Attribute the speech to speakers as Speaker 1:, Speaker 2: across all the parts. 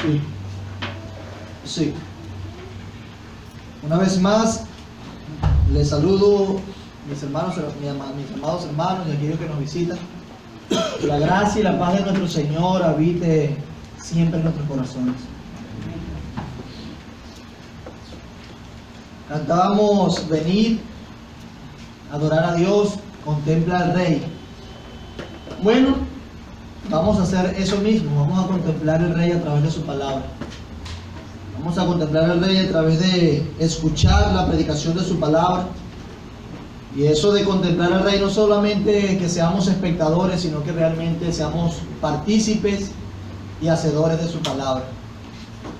Speaker 1: Sí. Sí. Una vez más, les saludo mis hermanos, mis amados hermanos y aquellos que nos visitan. Que la gracia y la paz de nuestro Señor habite siempre en nuestros corazones. Cantábamos: venid, adorar a Dios, contempla al Rey. Bueno, vamos a hacer eso mismo, vamos a contemplar al Rey a través de su palabra. Vamos a contemplar al Rey a través de escuchar la predicación de su palabra. Y eso de contemplar al Rey no solamente que seamos espectadores, sino que realmente seamos partícipes y hacedores de su palabra.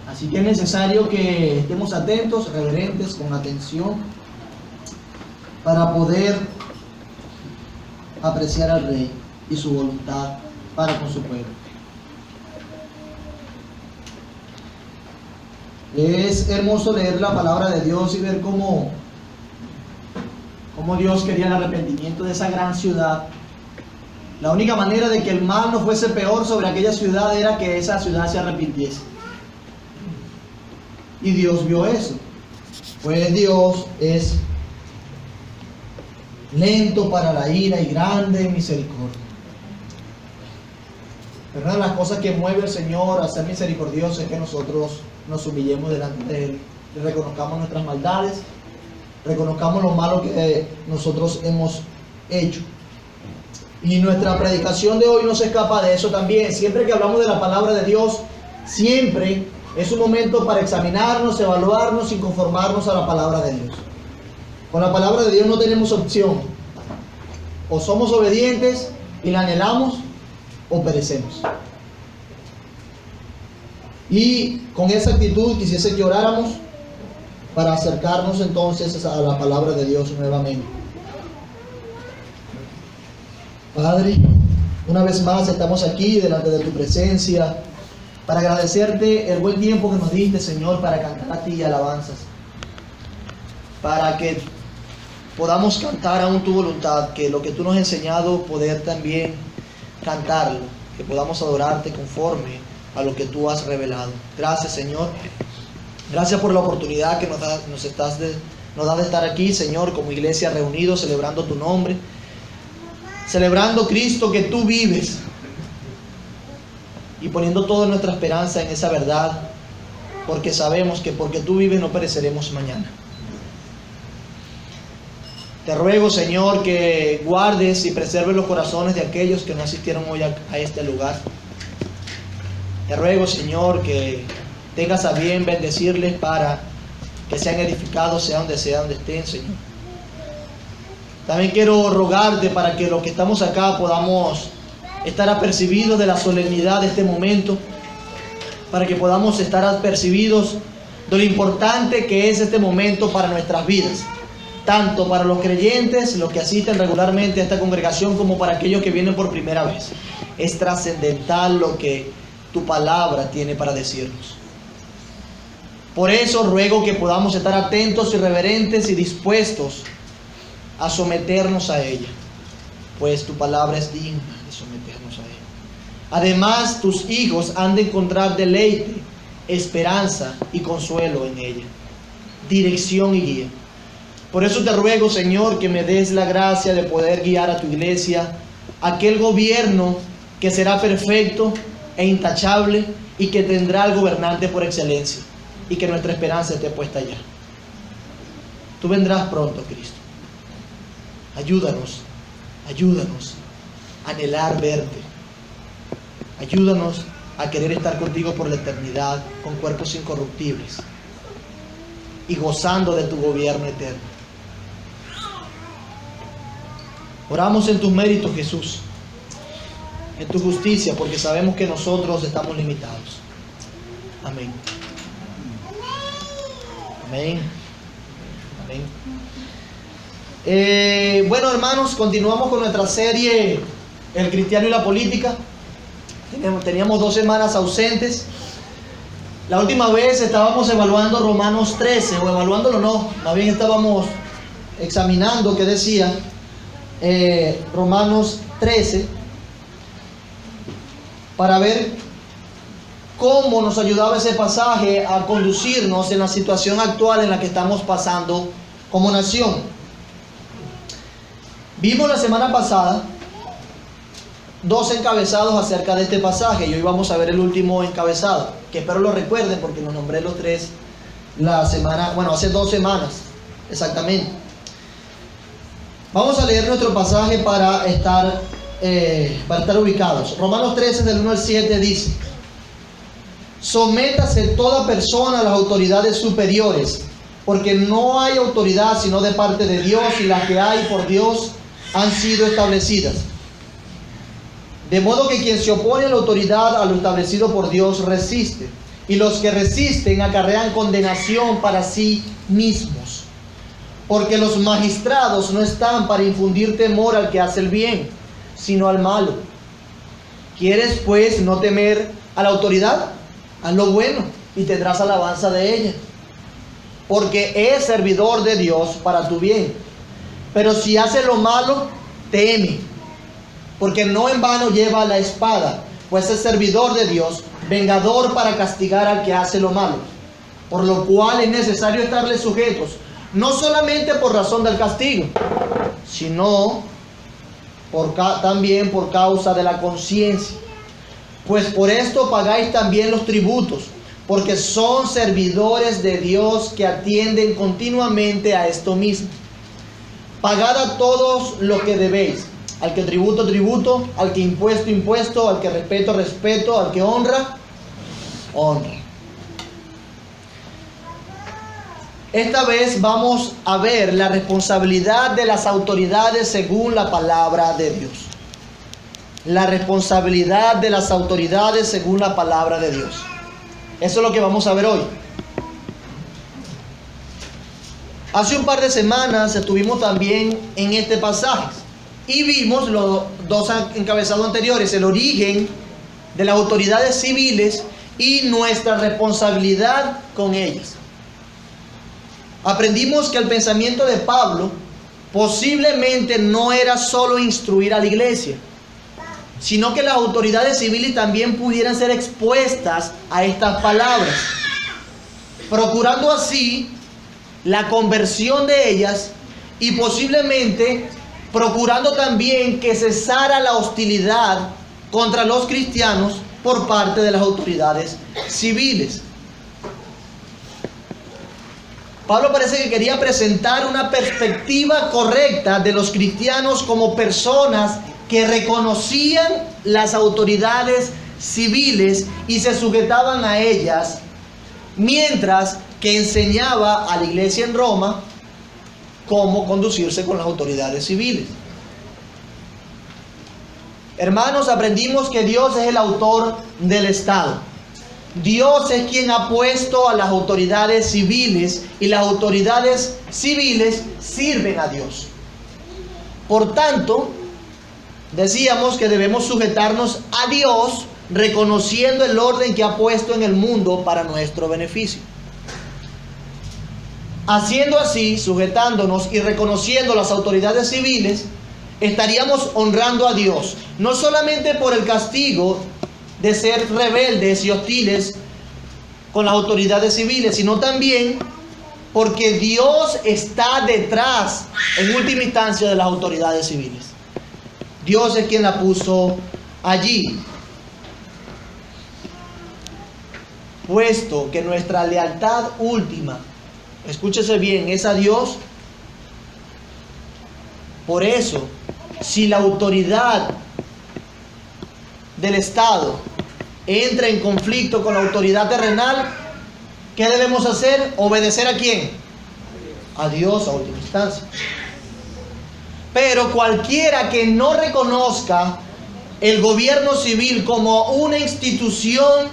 Speaker 1: Así que es necesario que estemos atentos, reverentes, con atención, para poder apreciar al Rey y su voluntad para con su pueblo. Es hermoso leer la palabra de Dios y ver cómo Dios quería el arrepentimiento de esa gran ciudad. La única manera de que el mal no fuese peor sobre aquella ciudad era que esa ciudad se arrepintiese. Y Dios vio eso. Pues Dios es lento para la ira y grande en misericordia. Pero una de las cosas que mueve al Señor a ser misericordioso es que nosotros nos humillemos delante de Él, le reconozcamos nuestras maldades, reconozcamos lo malo que nosotros hemos hecho. Y nuestra predicación de hoy no se escapa de eso también. Siempre que hablamos de la palabra de Dios, siempre es un momento para examinarnos, evaluarnos y conformarnos a la palabra de Dios. Con la palabra de Dios no tenemos opción. O somos obedientes y la anhelamos, o perecemos. Y con esa actitud quisiese que oráramos para acercarnos entonces a la palabra de Dios nuevamente. Padre, una vez más estamos aquí delante de tu presencia para agradecerte el buen tiempo que nos diste, Señor, para cantar a ti alabanzas, para que podamos cantar aún tu voluntad, que lo que tú nos has enseñado poder también cantarlo, que podamos adorarte conforme a lo que tú has revelado. Gracias, Señor. Gracias por la oportunidad que nos da de estar aquí, Señor, como iglesia reunidos, celebrando tu nombre, celebrando, Cristo, que tú vives, y poniendo toda nuestra esperanza en esa verdad, porque sabemos que porque tú vives no pereceremos mañana. Te ruego, Señor, que guardes y preserves los corazones de aquellos que no asistieron hoy a este lugar. Te ruego, Señor, que tengas a bien bendecirles para que sean edificados, sea donde estén, Señor. También quiero rogarte para que los que estamos acá podamos estar apercibidos de la solemnidad de este momento, para que podamos estar apercibidos de lo importante que es este momento para nuestras vidas, tanto para los creyentes, los que asisten regularmente a esta congregación, como para aquellos que vienen por primera vez. Es trascendental lo que tu palabra tiene para decirnos. Por eso ruego que podamos estar atentos y reverentes y dispuestos a someternos a ella, pues tu palabra es digna de someternos a ella. Además, tus hijos han de encontrar deleite, esperanza y consuelo en ella, dirección y guía. Por eso te ruego, Señor, que me des la gracia de poder guiar a tu iglesia, aquel gobierno que será perfecto e intachable y que tendrá al gobernante por excelencia, y que nuestra esperanza esté puesta allá. Tú vendrás pronto, Cristo. Ayúdanos a anhelar verte. Ayúdanos a querer estar contigo por la eternidad, con cuerpos incorruptibles y gozando de tu gobierno eterno. Oramos en tus méritos, Jesús, en tu justicia, porque sabemos que nosotros estamos limitados. Amén. Amén. Amén. Bueno, hermanos, continuamos con nuestra serie El cristiano y la política. Teníamos 2 semanas ausentes. La última vez estábamos evaluando Romanos 13, o evaluándolo no, más bien estábamos examinando qué decía Romanos 13, para ver cómo nos ayudaba ese pasaje a conducirnos en la situación actual en la que estamos pasando como nación. Vimos la semana pasada 2 encabezados acerca de este pasaje y hoy vamos a ver el último encabezado, que espero lo recuerden porque los nombré los 3 hace 2 semanas exactamente. Vamos a leer nuestro pasaje para estar ubicados. Romanos 13 del 1 al 7 dice: sométase toda persona a las autoridades superiores, porque no hay autoridad sino de parte de Dios, y las que hay por Dios han sido establecidas. De modo que quien se opone a la autoridad, a lo establecido por Dios, resiste, y los que resisten acarrean condenación para sí mismos. Porque los magistrados no están para infundir temor al que hace el bien, sino al malo. ¿Quieres pues no temer a la autoridad? Haz lo bueno y tendrás alabanza de ella, porque es servidor de Dios para tu bien. Pero si hace lo malo, teme, porque no en vano lleva la espada, pues es servidor de Dios, vengador para castigar al que hace lo malo. Por lo cual es necesario estarle sujetos, no solamente por razón del castigo, sino también por causa de la conciencia. Pues por esto pagáis también los tributos, porque son servidores de Dios que atienden continuamente a esto mismo. Pagad a todos lo que debéis, al que tributo, tributo, al que impuesto, impuesto, al que respeto, respeto, al que honra, honra. Esta vez vamos a ver la responsabilidad de las autoridades según la palabra de Dios. La responsabilidad de las autoridades según la palabra de Dios. Eso es lo que vamos a ver hoy. Hace un par de semanas estuvimos también en este pasaje y vimos los 2 encabezados anteriores, el origen de las autoridades civiles y nuestra responsabilidad con ellas. Aprendimos que el pensamiento de Pablo posiblemente no era solo instruir a la iglesia, sino que las autoridades civiles también pudieran ser expuestas a estas palabras, procurando así la conversión de ellas y posiblemente procurando también que cesara la hostilidad contra los cristianos por parte de las autoridades civiles. Pablo parece que quería presentar una perspectiva correcta de los cristianos como personas que reconocían las autoridades civiles y se sujetaban a ellas, mientras que enseñaba a la iglesia en Roma cómo conducirse con las autoridades civiles. Hermanos, aprendimos que Dios es el autor del Estado. Dios es quien ha puesto a las autoridades civiles y las autoridades civiles sirven a Dios. Por tanto, decíamos que debemos sujetarnos a Dios reconociendo el orden que ha puesto en el mundo para nuestro beneficio. Haciendo así, sujetándonos y reconociendo las autoridades civiles, estaríamos honrando a Dios, no solamente por el castigo de ser rebeldes y hostiles con las autoridades civiles, sino también porque Dios está detrás, en última instancia, de las autoridades civiles. Dios es quien la puso allí. Puesto que nuestra lealtad última, escúchese bien, es a Dios, por eso, si la autoridad del Estado entra en conflicto con la autoridad terrenal, ¿qué debemos hacer? ¿Obedecer a quién? A Dios a última instancia. Pero cualquiera que no reconozca el gobierno civil como una institución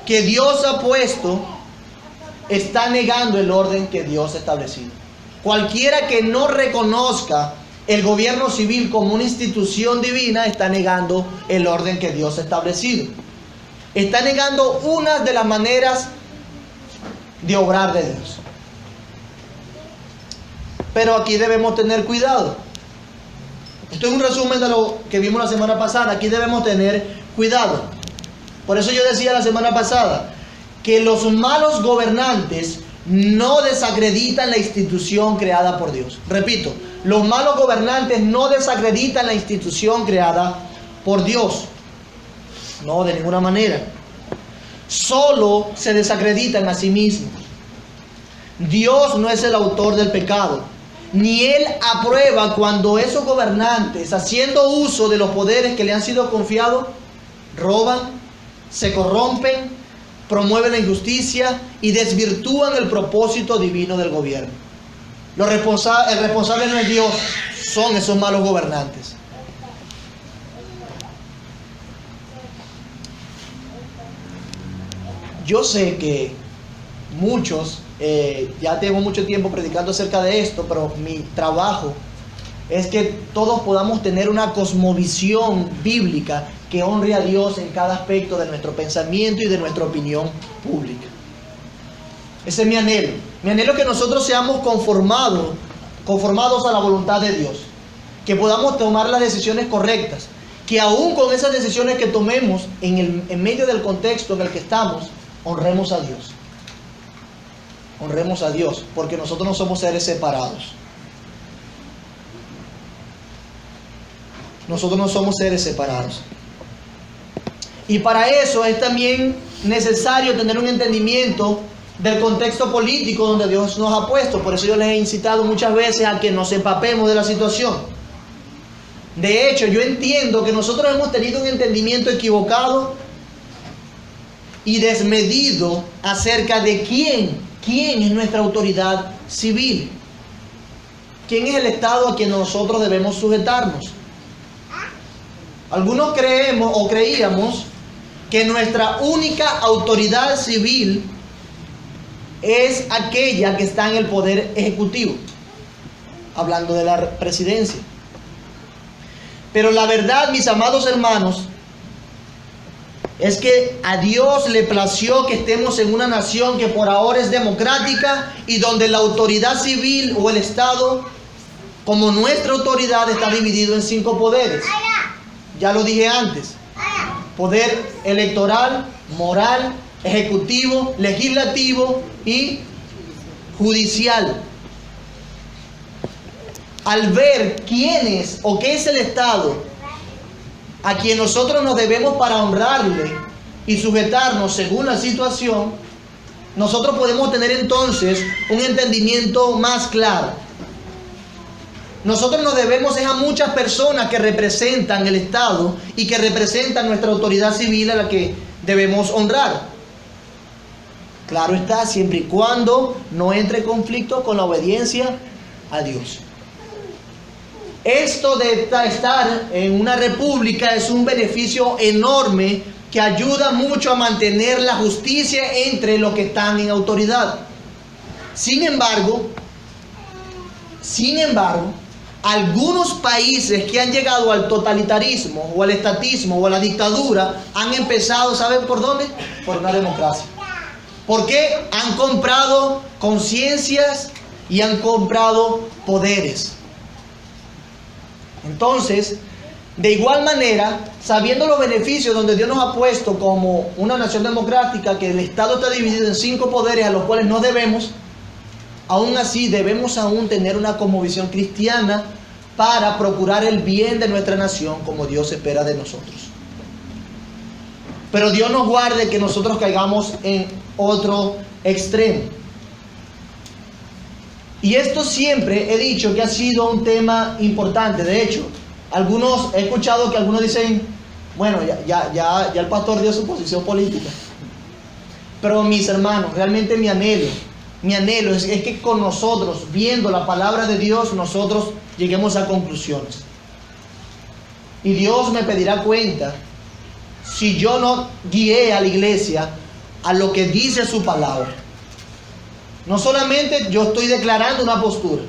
Speaker 1: que Dios ha puesto, está negando el orden que Dios ha establecido. Cualquiera que no reconozca el gobierno civil como una institución divina está negando el orden que Dios ha establecido. Está negando una de las maneras de obrar de Dios. Pero aquí debemos tener cuidado. Esto es un resumen de lo que vimos la semana pasada. Aquí debemos tener cuidado. Por eso yo decía la semana pasada que los malos gobernantes no desacreditan la institución creada por Dios. Repito, los malos gobernantes no desacreditan la institución creada por Dios. No, de ninguna manera. Solo se desacreditan a sí mismos. Dios no es el autor del pecado, ni Él aprueba cuando esos gobernantes, haciendo uso de los poderes que le han sido confiados, roban, se corrompen, promueven la injusticia y desvirtúan el propósito divino del gobierno. El responsable no es Dios, son esos malos gobernantes. Yo sé que muchos, ya tengo mucho tiempo predicando acerca de esto, pero mi trabajo es que todos podamos tener una cosmovisión bíblica que honre a Dios en cada aspecto de nuestro pensamiento y de nuestra opinión pública. Ese es mi anhelo. Mi anhelo es que nosotros seamos conformados a la voluntad de Dios, que podamos tomar las decisiones correctas, que aún con esas decisiones que tomemos en medio del contexto en el que estamos, honremos a Dios. Honremos a Dios, porque nosotros no somos seres separados. Nosotros no somos seres separados. Y para eso es también necesario tener un entendimiento del contexto político donde Dios nos ha puesto. Por eso yo les he incitado muchas veces a que nos empapemos de la situación. De hecho, yo entiendo que nosotros hemos tenido un entendimiento equivocado y desmedido acerca de quién es nuestra autoridad civil. ¿Quién es el Estado a quien nosotros debemos sujetarnos? Algunos creemos o creíamos que nuestra única autoridad civil es aquella que está en el poder ejecutivo, hablando de la presidencia. Pero la verdad, mis amados hermanos, es que a Dios le plació que estemos en una nación que por ahora es democrática y donde la autoridad civil o el Estado, como nuestra autoridad, está dividido en 5 poderes. Ya lo dije antes: poder electoral, moral, ejecutivo, legislativo y judicial. Al ver quién es o qué es el Estado a quien nosotros nos debemos para honrarle y sujetarnos según la situación, nosotros podemos tener entonces un entendimiento más claro. Nosotros nos debemos a muchas personas que representan el Estado y que representan nuestra autoridad civil a la que debemos honrar. Claro está, siempre y cuando no entre en conflicto con la obediencia a Dios. Esto de estar en una república es un beneficio enorme que ayuda mucho a mantener la justicia entre los que están en autoridad. Sin embargo, algunos países que han llegado al totalitarismo o al estatismo o a la dictadura han empezado, ¿saben por dónde? Por una democracia. Porque han comprado conciencias y han comprado poderes. Entonces, de igual manera, sabiendo los beneficios donde Dios nos ha puesto como una nación democrática, que el Estado está dividido en 5 poderes a los cuales no debemos, aún así debemos aún tener una cosmovisión cristiana para procurar el bien de nuestra nación como Dios espera de nosotros. Pero Dios nos guarde que nosotros caigamos en otro extremo. Y esto siempre he dicho que ha sido un tema importante. De hecho, he escuchado que algunos dicen, bueno, ya el pastor dio su posición política. Pero mis hermanos, realmente mi anhelo es que con nosotros, viendo la palabra de Dios, nosotros lleguemos a conclusiones. Y Dios me pedirá cuenta si yo no guié a la iglesia a lo que dice su palabra. No solamente yo estoy declarando una postura,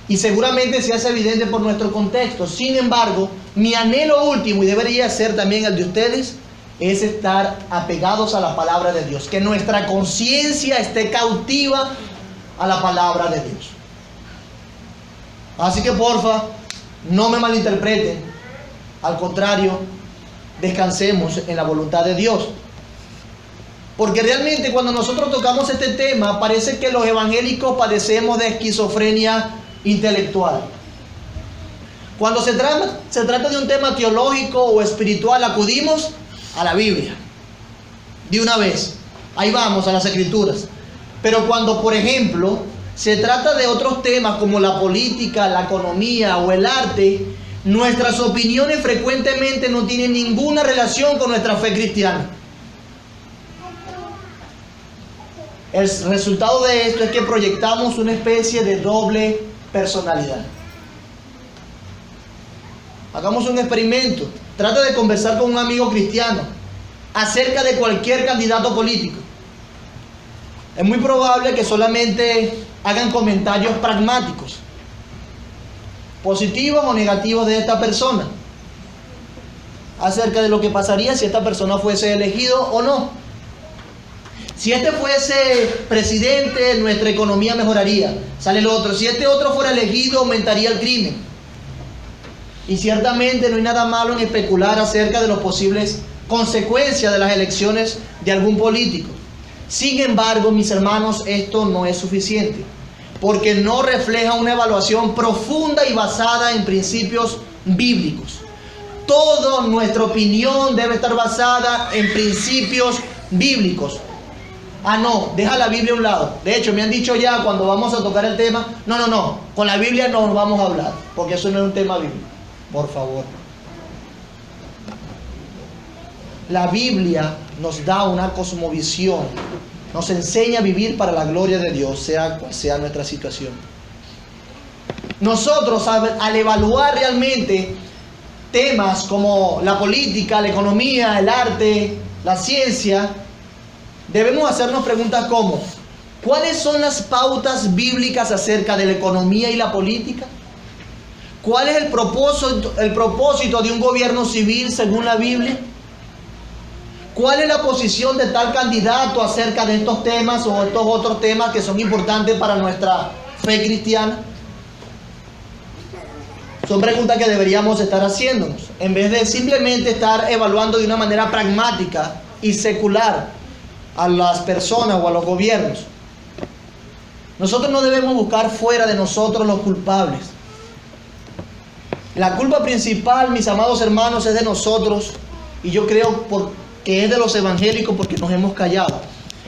Speaker 1: y seguramente se hace evidente por nuestro contexto. Sin embargo, mi anhelo último, y debería ser también el de ustedes, es estar apegados a la palabra de Dios. Que nuestra conciencia esté cautiva a la palabra de Dios. Así que porfa, no me malinterpreten. Al contrario, descansemos en la voluntad de Dios. Porque realmente cuando nosotros tocamos este tema, parece que los evangélicos padecemos de esquizofrenia intelectual. Cuando se trata de un tema teológico o espiritual, acudimos a la Biblia. De una vez. Ahí vamos, a las Escrituras. Pero cuando, por ejemplo, se trata de otros temas como la política, la economía o el arte, nuestras opiniones frecuentemente no tienen ninguna relación con nuestra fe cristiana. El resultado de esto es que proyectamos una especie de doble personalidad. Hagamos un experimento. Trata de conversar con un amigo cristiano acerca de cualquier candidato político. Es muy probable que solamente hagan comentarios pragmáticos, positivos o negativos de esta persona, acerca de lo que pasaría si esta persona fuese elegido o no. Si este fuese presidente, nuestra economía mejoraría. Sale el otro. Si este otro fuera elegido, aumentaría el crimen. Y ciertamente no hay nada malo en especular acerca de las posibles consecuencias de las elecciones de algún político. Sin embargo, mis hermanos, esto no es suficiente, porque no refleja una evaluación profunda y basada en principios bíblicos. Toda nuestra opinión debe estar basada en principios bíblicos. Ah, no, deja la Biblia a un lado. De hecho, me han dicho ya cuando vamos a tocar el tema, no, con la Biblia no vamos a hablar, porque eso no es un tema bíblico. Por favor. La Biblia nos da una cosmovisión, nos enseña a vivir para la gloria de Dios, sea cual sea nuestra situación. Nosotros, al evaluar realmente temas como la política, la economía, el arte, la ciencia, debemos hacernos preguntas como: ¿cuáles son las pautas bíblicas acerca de la economía y la política? ¿Cuál es el propósito de un gobierno civil según la Biblia? ¿Cuál es la posición de tal candidato acerca de estos temas o estos otros temas que son importantes para nuestra fe cristiana? Son preguntas que deberíamos estar haciéndonos, en vez de simplemente estar evaluando de una manera pragmática y secular a las personas o a los gobiernos. Nosotros no debemos buscar fuera de nosotros los culpables. La culpa principal, mis amados hermanos, es de nosotros, y yo creo que es de los evangélicos, porque nos hemos callado.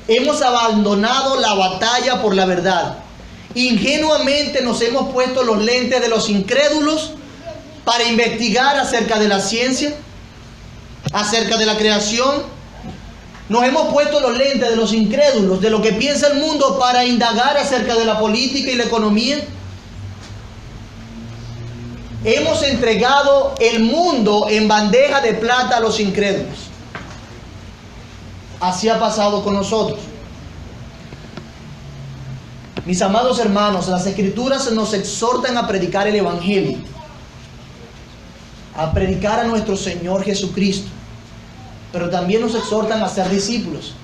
Speaker 1: Hemos abandonado la batalla por la verdad. Ingenuamente nos hemos puesto los lentes de los incrédulos para investigar acerca de la ciencia, acerca de la creación. Nos hemos puesto los lentes de los incrédulos, de lo que piensa el mundo, para indagar acerca de la política y la economía. Hemos entregado el mundo en bandeja de plata a los incrédulos. Así ha pasado con nosotros. Mis amados hermanos, las Escrituras nos exhortan a predicar el Evangelio, a predicar a nuestro Señor Jesucristo, pero también nos exhortan a ser discípulos,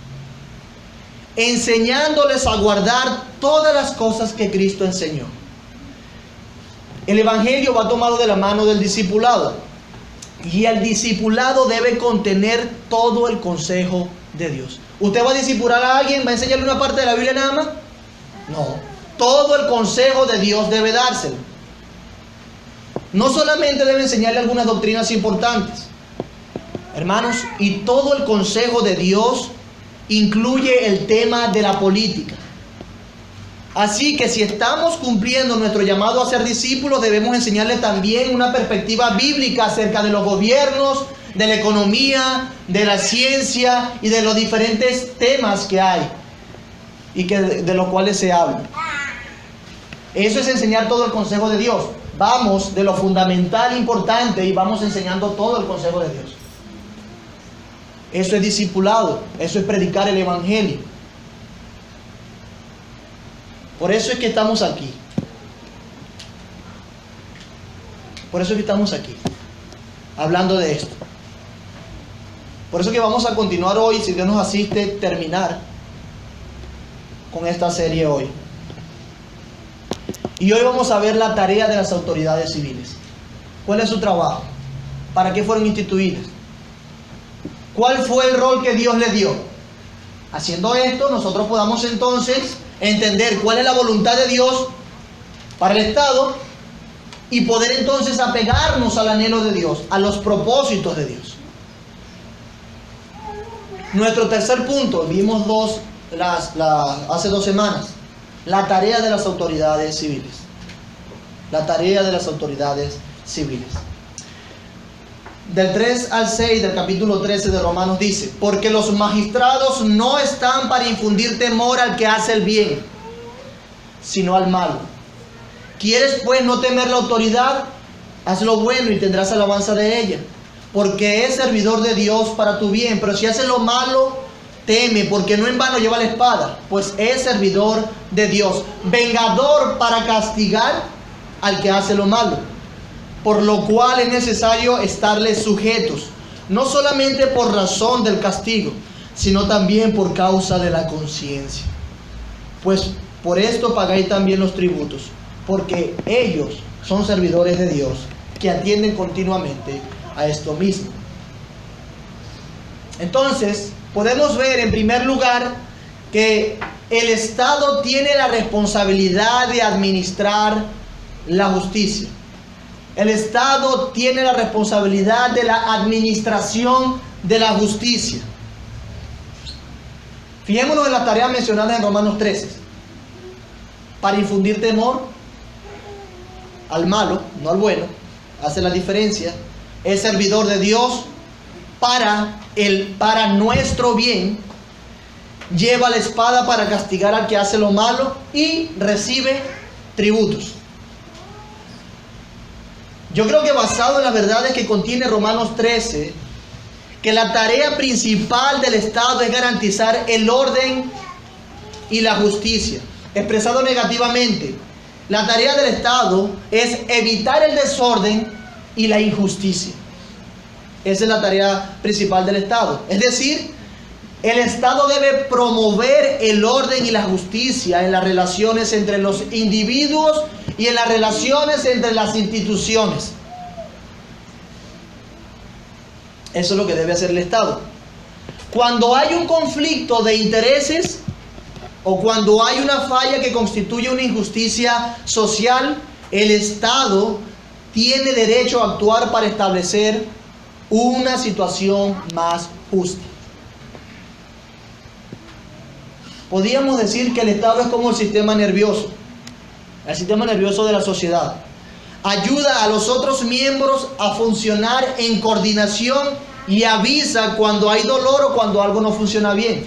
Speaker 1: enseñándoles a guardar todas las cosas que Cristo enseñó. El Evangelio va tomado de la mano del discipulado, y el discipulado debe contener todo el consejo de Dios. ¿Usted va a discipular a alguien? ¿Va a enseñarle una parte de la Biblia nada más? No, todo el consejo de Dios debe dárselo. No solamente debe enseñarle algunas doctrinas importantes, hermanos, y todo el consejo de Dios incluye el tema de la política. Así que si estamos cumpliendo nuestro llamado a ser discípulos, debemos enseñarle también una perspectiva bíblica acerca de los gobiernos, de la economía, de la ciencia y de los diferentes temas que hay y de los cuales se habla. Eso es enseñar todo el consejo de Dios. Vamos de lo fundamental e importante y vamos enseñando todo el consejo de Dios. Eso es discipulado, eso es predicar el Evangelio. Por eso es que estamos aquí. Por eso es que estamos aquí, hablando de esto. Por eso es que vamos a continuar hoy, si Dios nos asiste, terminar con esta serie hoy. Y hoy vamos a ver la tarea de las autoridades civiles. ¿Cuál es su trabajo? ¿Para qué fueron instituidas? ¿Cuál fue el rol que Dios les dio? Haciendo esto, nosotros podamos entonces entender cuál es la voluntad de Dios para el Estado y poder entonces apegarnos al anhelo de Dios, a los propósitos de Dios. Nuestro tercer punto, vimos hace 2 semanas, la tarea de las autoridades civiles. La tarea de las autoridades civiles. Del 3 al 6 del capítulo 13 de Romanos dice: porque los magistrados no están para infundir temor al que hace el bien, sino al malo. ¿Quieres pues no temer la autoridad? Haz lo bueno y tendrás alabanza de ella, porque es servidor de Dios para tu bien. Pero si haces lo malo, teme, porque no en vano lleva la espada, pues es servidor de Dios, vengador para castigar al que hace lo malo. Por lo cual es necesario estarles sujetos, no solamente por razón del castigo, sino también por causa de la conciencia. Pues por esto pagáis también los tributos, porque ellos son servidores de Dios, que atienden continuamente a esto mismo. Entonces, podemos ver en primer lugar que el Estado tiene la responsabilidad de administrar la justicia. El Estado tiene la responsabilidad de la administración de la justicia. Fijémonos en las tareas mencionadas en Romanos 13. Para infundir temor al malo, no al bueno, hace la diferencia. Es servidor de Dios para nuestro bien. Lleva la espada para castigar al que hace lo malo y recibe tributos. Yo creo que basado en las verdades que contiene Romanos 13, que la tarea principal del Estado es garantizar el orden y la justicia. Expresado negativamente, la tarea del Estado es evitar el desorden y la injusticia. Esa es la tarea principal del Estado. Es decir, el Estado debe promover el orden y la justicia en las relaciones entre los individuos y en las relaciones entre las instituciones. Eso es lo que debe hacer el Estado. Cuando hay un conflicto de intereses o cuando hay una falla que constituye una injusticia social, el Estado tiene derecho a actuar para establecer una situación más justa. Podríamos decir que el Estado es como el sistema nervioso de la sociedad. Ayuda a los otros miembros a funcionar en coordinación y avisa cuando hay dolor o cuando algo no funciona bien.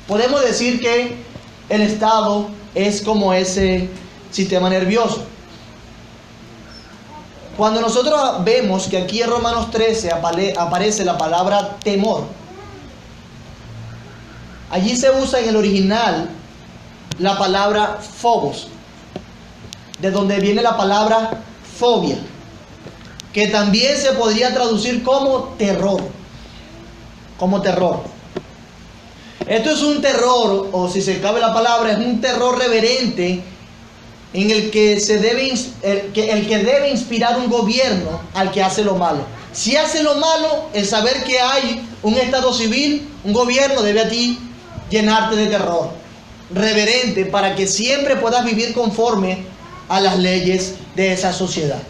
Speaker 1: Podemos decir que el Estado es como ese sistema nervioso. Cuando nosotros vemos que aquí en Romanos 13 aparece la palabra temor, allí se usa en el original la palabra phobos, de donde viene la palabra fobia, que también se podría traducir como terror. Como terror. Esto es un terror, o si se cabe la palabra, es un terror reverente en el que debe inspirar un gobierno al que hace lo malo. Si hace lo malo, el saber que hay un Estado civil, un gobierno, debe a ti llenarte de terror reverente para que siempre puedas vivir conforme a las leyes de esa sociedad.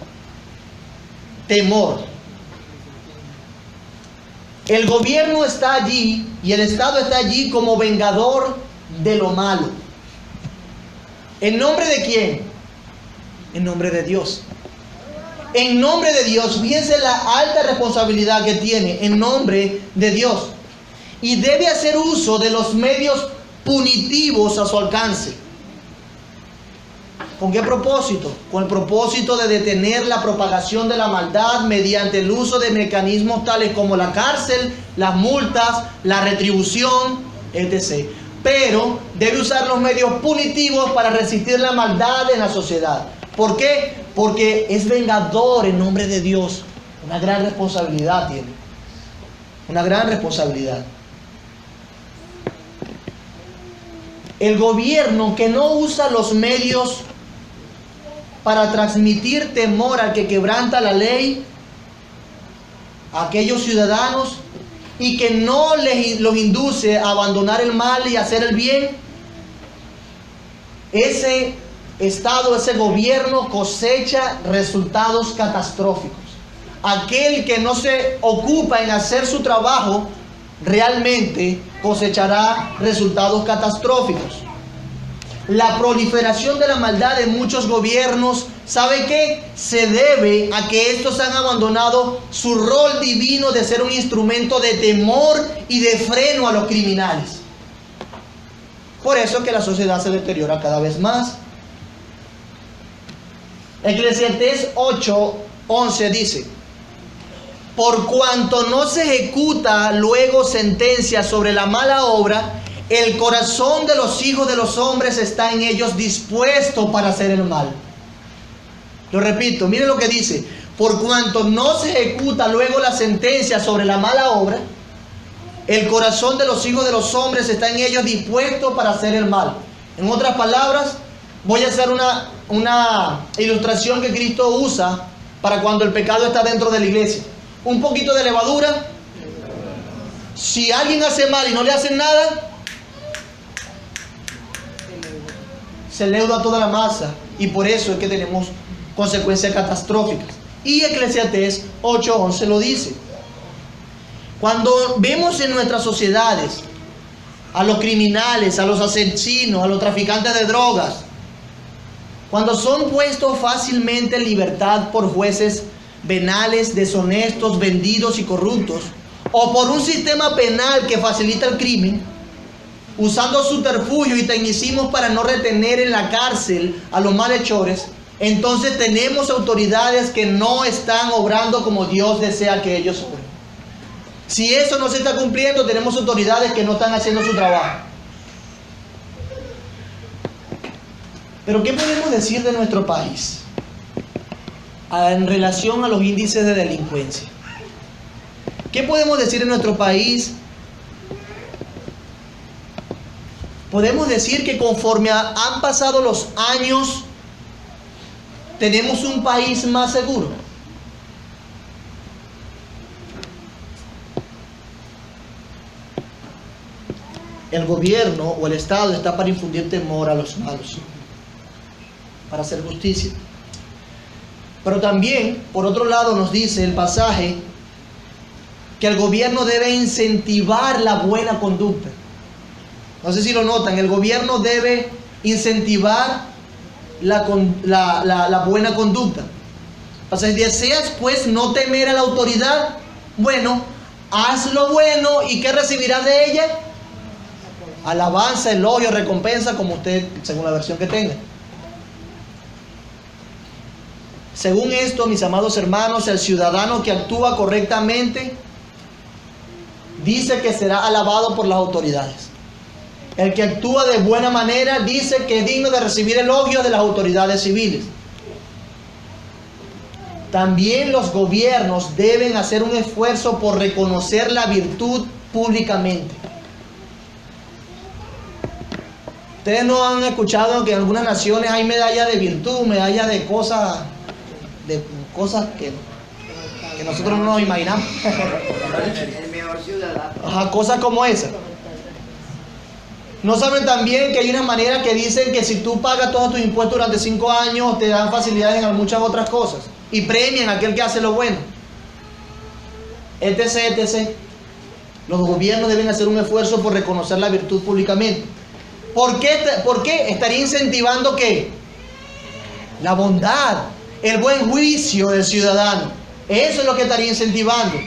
Speaker 1: Temor. El gobierno está allí y el Estado está allí como vengador de lo malo. ¿En nombre de quién? En nombre de Dios. En nombre de Dios. Fíjense la alta responsabilidad que tiene en nombre de Dios. Y debe hacer uso de los medios punitivos a su alcance. ¿Con qué propósito? Con el propósito de detener la propagación de la maldad mediante el uso de mecanismos tales como la cárcel, las multas, la retribución, etc. Pero debe usar los medios punitivos para resistir la maldad en la sociedad. ¿Por qué? Porque es vengador en nombre de Dios. Una gran responsabilidad tiene. Una gran responsabilidad. El gobierno que no usa los medios para transmitir temor al que quebranta la ley, a aquellos ciudadanos, y que no los induce a abandonar el mal y hacer el bien, ese Estado, ese gobierno cosecha resultados catastróficos. Aquel que no se ocupa en hacer su trabajo realmente cosechará resultados catastróficos. La proliferación de la maldad en muchos gobiernos, ¿sabe qué? Se debe a que estos han abandonado su rol divino de ser un instrumento de temor y de freno a los criminales. Por eso es que la sociedad se deteriora cada vez más. Eclesiastés 8:11 dice: por cuanto no se ejecuta luego sentencia sobre la mala obra, el corazón de los hijos de los hombres está en ellos dispuesto para hacer el mal. Lo repito, miren lo que dice: por cuanto no se ejecuta luego la sentencia sobre la mala obra, el corazón de los hijos de los hombres está en ellos dispuesto para hacer el mal. En otras palabras, voy a hacer una ilustración que Cristo usa para cuando el pecado está dentro de la iglesia. Un poquito de levadura. Si alguien hace mal y no le hacen nada, se leuda toda la masa, y por eso es que tenemos consecuencias catastróficas. Y Eclesiastés 8:11 lo dice. Cuando vemos en nuestras sociedades a los criminales, a los asesinos, a los traficantes de drogas, cuando son puestos fácilmente en libertad por jueces venales, deshonestos, vendidos y corruptos, o por un sistema penal que facilita el crimen, usando subterfugio y tecnicismos para no retener en la cárcel a los malhechores, entonces tenemos autoridades que no están obrando como Dios desea que ellos obren. Si eso no se está cumpliendo, tenemos autoridades que no están haciendo su trabajo. Pero ¿qué podemos decir de nuestro país en relación a los índices de delincuencia? ¿Qué podemos decir de nuestro país? Podemos decir que conforme han pasado los años, tenemos un país más seguro. El gobierno o el Estado está para infundir temor a los malos, para hacer justicia. Pero también, por otro lado, nos dice el pasaje que el gobierno debe incentivar la buena conducta. No sé si lo notan, el gobierno debe incentivar la buena conducta. O sea, si deseas pues no temer a la autoridad, bueno, haz lo bueno, y ¿qué recibirás de ella? Alabanza, elogio, recompensa, como usted, según la versión que tenga. Según esto, mis amados hermanos, el ciudadano que actúa correctamente dice que será alabado por las autoridades. El que actúa de buena manera dice que es digno de recibir elogios de las autoridades civiles. También los gobiernos deben hacer un esfuerzo por reconocer la virtud públicamente. Ustedes no han escuchado que en algunas naciones hay medallas de virtud, medallas de cosas que nosotros no nos imaginamos.
Speaker 2: El mejor ciudadano.
Speaker 1: Ajá, cosas como esas. ¿No saben también que hay una manera que dicen que si tú pagas todos tus impuestos durante 5 años, te dan facilidades en muchas otras cosas? Y premian a aquel que hace lo bueno. Etc, etc. Los gobiernos deben hacer un esfuerzo por reconocer la virtud públicamente. ¿Por qué? Estaría incentivando ¿qué? La bondad, el buen juicio del ciudadano. Eso es lo que estaría incentivando.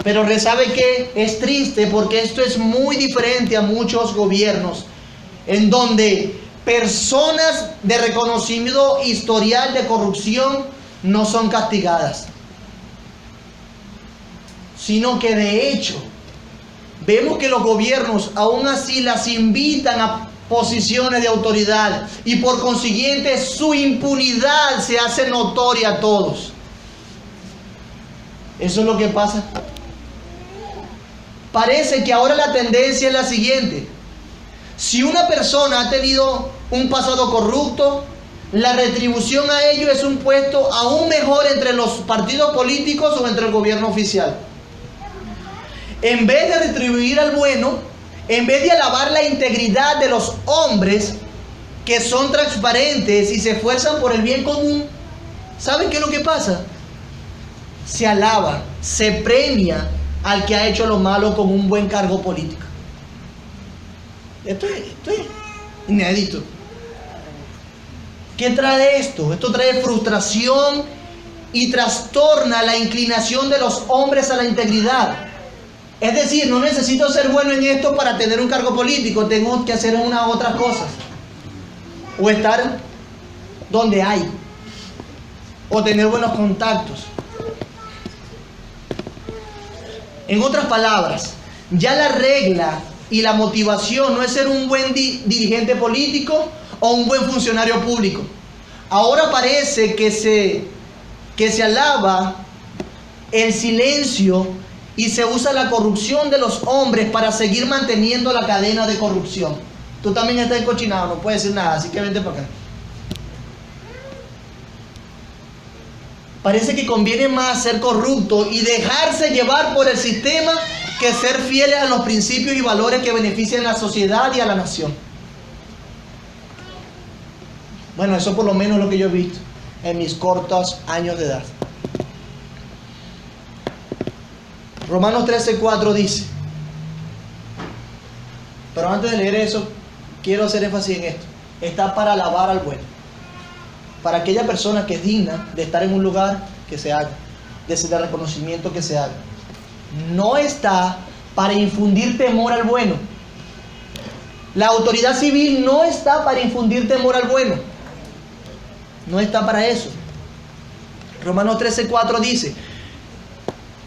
Speaker 1: Pero ¿sabe qué? Es triste porque esto es muy diferente a muchos gobiernos en donde personas de reconocido historial de corrupción no son castigadas, sino que de hecho vemos que los gobiernos aún así las invitan a posiciones de autoridad, y por consiguiente su impunidad se hace notoria a todos. Eso es lo que pasa. Parece que ahora la tendencia es la siguiente: si una persona ha tenido un pasado corrupto, la retribución a ello es un puesto aún mejor entre los partidos políticos o entre el gobierno oficial. en vez de retribuir al bueno, en vez de alabar la integridad de los hombres que son transparentes y se esfuerzan por el bien común, ¿saben qué es lo que pasa? Se alaba, se premia al que ha hecho lo malo con un buen cargo político. Esto es inédito. ¿Qué trae esto? Esto trae frustración y trastorna la inclinación de los hombres a la integridad. Es decir, no necesito ser bueno en esto para tener un cargo político, tengo que hacer unas otras cosas. O estar donde hay. O tener buenos contactos. En otras palabras, ya la regla y la motivación no es ser un buen dirigente político o un buen funcionario público. Ahora parece que se alaba el silencio y se usa la corrupción de los hombres para seguir manteniendo la cadena de corrupción. Tú también estás encochinado, no puedes decir nada, así que vente para acá. Parece que conviene más ser corrupto y dejarse llevar por el sistema que ser fieles a los principios y valores que benefician a la sociedad y a la nación. Bueno, eso por lo menos es lo que yo he visto en mis cortos años de edad. Romanos 13:4 dice, pero antes de leer eso, quiero hacer énfasis en esto. Está para alabar al bueno. Para aquella persona que es digna de estar en un lugar, que se haga. De ese reconocimiento, que se haga. No está para infundir temor al bueno. La autoridad civil no está para infundir temor al bueno. No está para eso. Romanos 13:4 dice,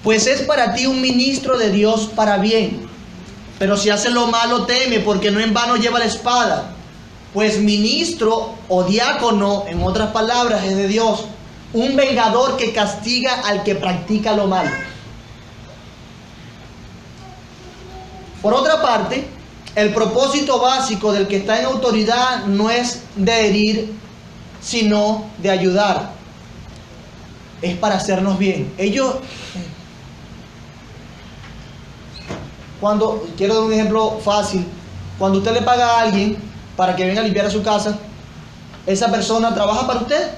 Speaker 1: pues es para ti un ministro de Dios para bien. Pero si hace lo malo, teme, porque no en vano lleva la espada. Pues ministro o diácono, en otras palabras, es de Dios, un vengador que castiga al que practica lo malo. Por otra parte, el propósito básico del que está en autoridad no es de herir, sino de ayudar. Es para hacernos bien. Quiero dar un ejemplo fácil. Cuando usted le paga a alguien para que venga a limpiar a su casa, ¿esa persona trabaja para usted?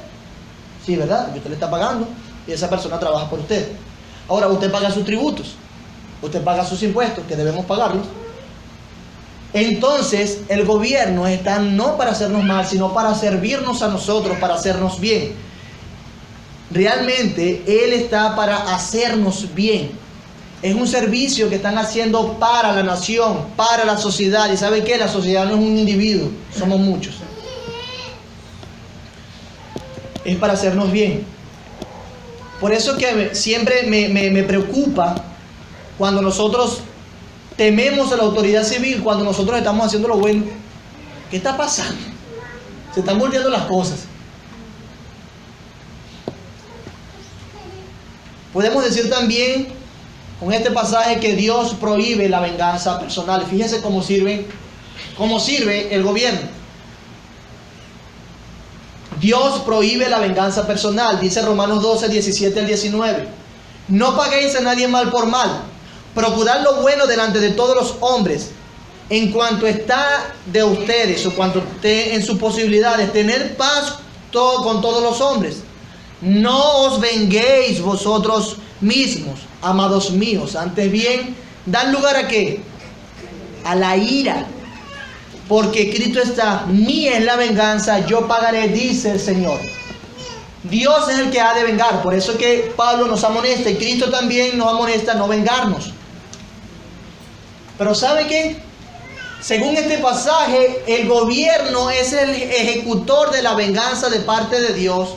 Speaker 1: Sí, ¿verdad? Porque usted le está pagando y esa persona trabaja por usted. Ahora, usted paga sus tributos, usted paga sus impuestos, que debemos pagarlos. Entonces, el gobierno está no para hacernos mal, sino para servirnos a nosotros, para hacernos bien. Realmente, Él está para hacernos bien. Es un servicio que están haciendo para la nación, para la sociedad. ¿Y saben qué? La sociedad no es un individuo, somos muchos. Es para hacernos bien. Por eso que siempre me preocupa cuando nosotros tememos a la autoridad civil, cuando nosotros estamos haciendo lo bueno. ¿Qué está pasando? Se están volviendo las cosas. Podemos decir también con este pasaje que Dios prohíbe la venganza personal. Fíjense cómo sirve el gobierno. Dios prohíbe la venganza personal. Dice Romanos 12, 17 al 19. No paguéis a nadie mal por mal. Procurad lo bueno delante de todos los hombres. En cuanto está de ustedes, o cuanto esté en sus posibilidades, tener paz con todos los hombres. No os venguéis vosotros mismos, amados míos, antes bien, dan lugar ¿a qué? A la ira, porque escrito está, mía es la venganza, yo pagaré, dice el Señor. Dios es el que ha de vengar, por eso que Pablo nos amonesta, y Cristo también nos amonesta a no vengarnos. Pero ¿sabe qué? Según este pasaje, el gobierno es el ejecutor de la venganza de parte de Dios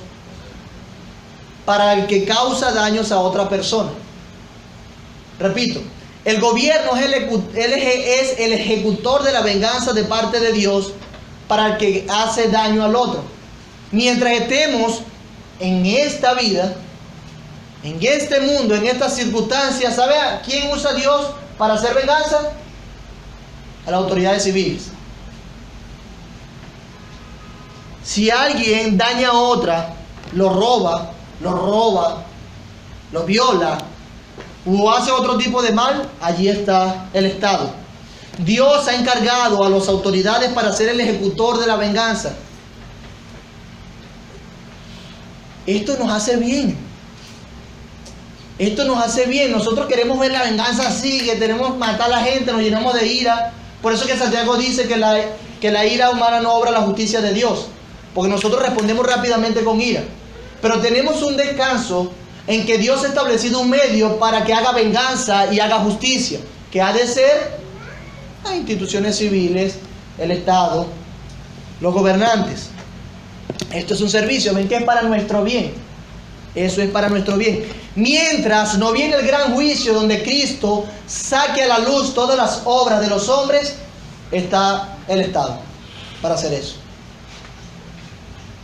Speaker 1: para el que causa daños a otra persona. Repito, el gobierno es el ejecutor de la venganza de parte de Dios para el que hace daño al otro. Mientras estemos en esta vida, en este mundo, en estas circunstancias, ¿sabe a quién usa Dios para hacer venganza? A las autoridades civiles. Si alguien daña a otra, lo roba, lo viola, o hace otro tipo de mal, allí está el Estado. Dios ha encargado a las autoridades para ser el ejecutor de la venganza. Esto nos hace bien. Esto nos hace bien. Nosotros queremos ver la venganza así, que tenemos que matar a la gente, nos llenamos de ira. Por eso que Santiago dice que la ira humana no obra la justicia de Dios, porque nosotros respondemos rápidamente con ira. Pero tenemos un descanso en que Dios ha establecido un medio para que haga venganza y haga justicia, que ha de ser las instituciones civiles, el Estado, los gobernantes. Esto es un servicio, ven que es para nuestro bien. Eso es para nuestro bien. Mientras no viene el gran juicio donde Cristo saque a la luz todas las obras de los hombres, está el Estado para hacer eso.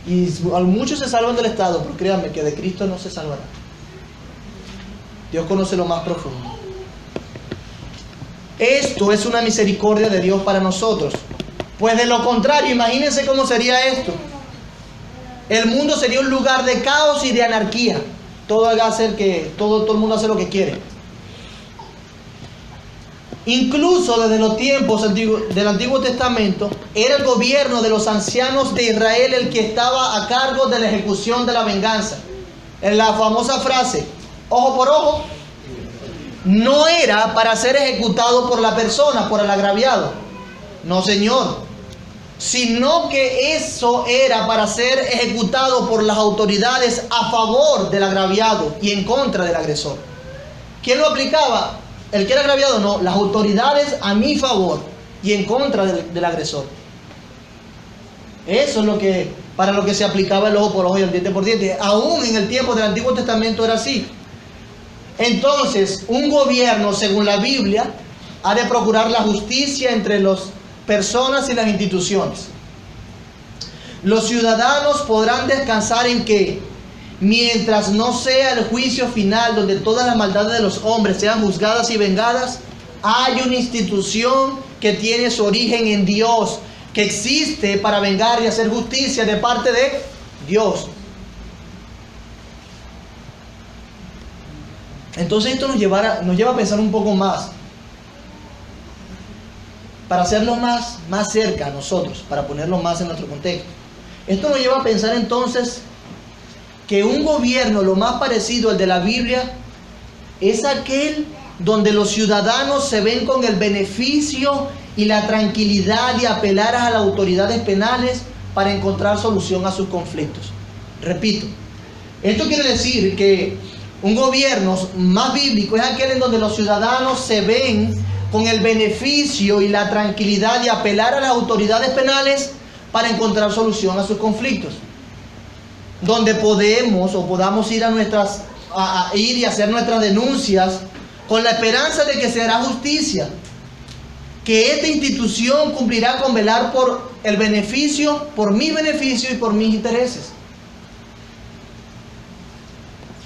Speaker 1: Y muchos se salvan del Estado, pero créanme que de Cristo no se salvará. Dios conoce lo más profundo. Esto es una misericordia de Dios para nosotros. Pues de lo contrario, imagínense cómo sería esto. El mundo sería un lugar de caos y de anarquía. Todo el mundo hace lo que quiere. Incluso desde los tiempos del Antiguo Testamento, era el gobierno de los ancianos de Israel el que estaba a cargo de la ejecución de la venganza. En la famosa frase, ojo por ojo, no era para ser ejecutado por la persona, por el agraviado. No, señor. Sino que eso era para ser ejecutado por las autoridades a favor del agraviado y en contra del agresor. ¿Quién lo aplicaba? ¿El que era agraviado? No, las autoridades a mi favor y en contra del agresor. Eso es para lo que se aplicaba el ojo por ojo y el diente por diente. Aún en el tiempo del Antiguo Testamento era así. Entonces, un gobierno, según la Biblia, ha de procurar la justicia entre las personas y las instituciones. Los ciudadanos podrán descansar en que, mientras no sea el juicio final donde todas las maldades de los hombres sean juzgadas y vengadas, hay una institución que tiene su origen en Dios, que existe para vengar y hacer justicia de parte de Dios. Entonces esto nos lleva a pensar un poco más, para hacerlo más cerca a nosotros, para ponerlo más en nuestro contexto. Esto nos lleva a pensar entonces que un gobierno lo más parecido al de la Biblia es aquel donde los ciudadanos se ven con el beneficio y la tranquilidad de apelar a las autoridades penales para encontrar solución a sus conflictos. Repito, esto quiere decir que un gobierno más bíblico es aquel en donde los ciudadanos se ven con el beneficio y la tranquilidad de apelar a las autoridades penales para encontrar solución a sus conflictos. Donde podamos ir ir y hacer nuestras denuncias con la esperanza de que se hará justicia, que esta institución cumplirá con velar por el beneficio, por mi beneficio y por mis intereses.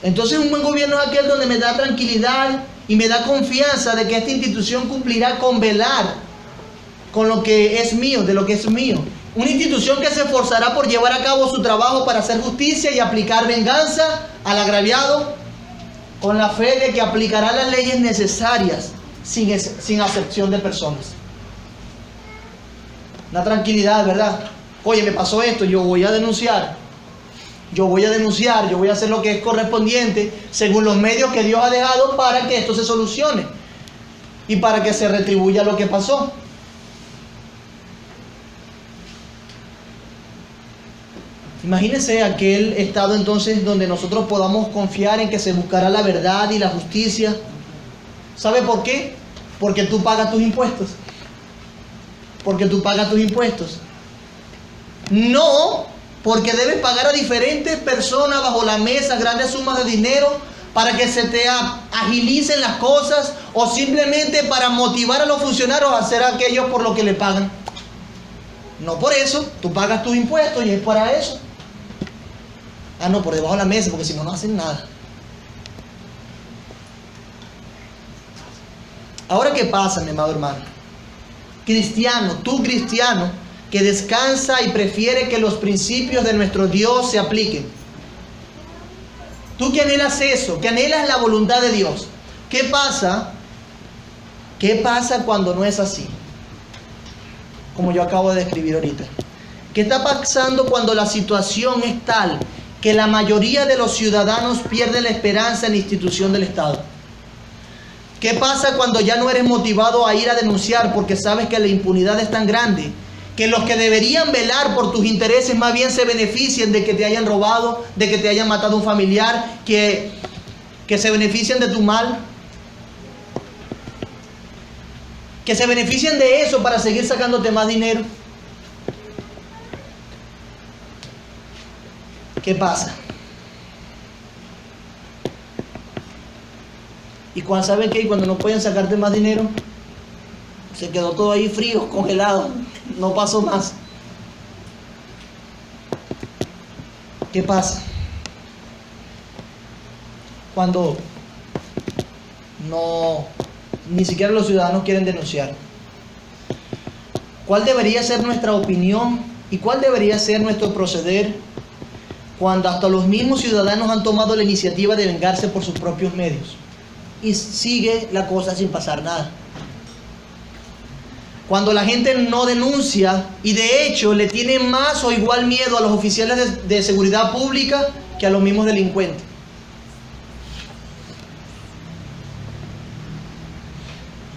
Speaker 1: Entonces un buen gobierno es aquel donde me da tranquilidad y me da confianza de que esta institución cumplirá con velar con lo que es mío, de lo que es mío. Una institución que se esforzará por llevar a cabo su trabajo para hacer justicia y aplicar venganza al agraviado, con la fe de que aplicará las leyes necesarias sin acepción de personas. Una tranquilidad, ¿verdad? Oye, me pasó esto, yo voy a denunciar, yo voy a hacer lo que es correspondiente según los medios que Dios ha dejado para que esto se solucione y para que se retribuya lo que pasó. Imagínense aquel estado entonces donde nosotros podamos confiar en que se buscará la verdad y la justicia. ¿Sabe por qué? Porque tú pagas tus impuestos. Porque tú pagas tus impuestos. No porque debes pagar a diferentes personas bajo la mesa grandes sumas de dinero para que se te agilicen las cosas, o simplemente para motivar a los funcionarios a hacer aquello por lo que le pagan. No por eso, tú pagas tus impuestos y es para eso. Ah, no, por debajo de la mesa, porque si no, no hacen nada. Ahora, ¿qué pasa, mi amado hermano? Cristiano, tú cristiano, que descansa y prefiere que los principios de nuestro Dios se apliquen. Tú que anhelas eso, que anhelas la voluntad de Dios. ¿Qué pasa? ¿Qué pasa cuando no es así? Como yo acabo de describir ahorita. ¿Qué está pasando cuando la situación es tal que la mayoría de los ciudadanos pierden la esperanza en la institución del Estado? ¿Qué pasa cuando ya no eres motivado a ir a denunciar porque sabes que la impunidad es tan grande que los que deberían velar por tus intereses más bien se beneficien de que te hayan robado, de que te hayan matado un familiar, que se beneficien de tu mal? Que se beneficien de eso para seguir sacándote más dinero. ¿Qué pasa? Y cuando saben que cuando no pueden sacarte más dinero, se quedó todo ahí frío, congelado, no pasó más. ¿Qué pasa? Cuando ni siquiera los ciudadanos quieren denunciar. ¿Cuál debería ser nuestra opinión y cuál debería ser nuestro proceder cuando hasta los mismos ciudadanos han tomado la iniciativa de vengarse por sus propios medios y sigue la cosa sin pasar nada? Cuando la gente no denuncia y de hecho le tiene más o igual miedo a los oficiales de seguridad pública que a los mismos delincuentes.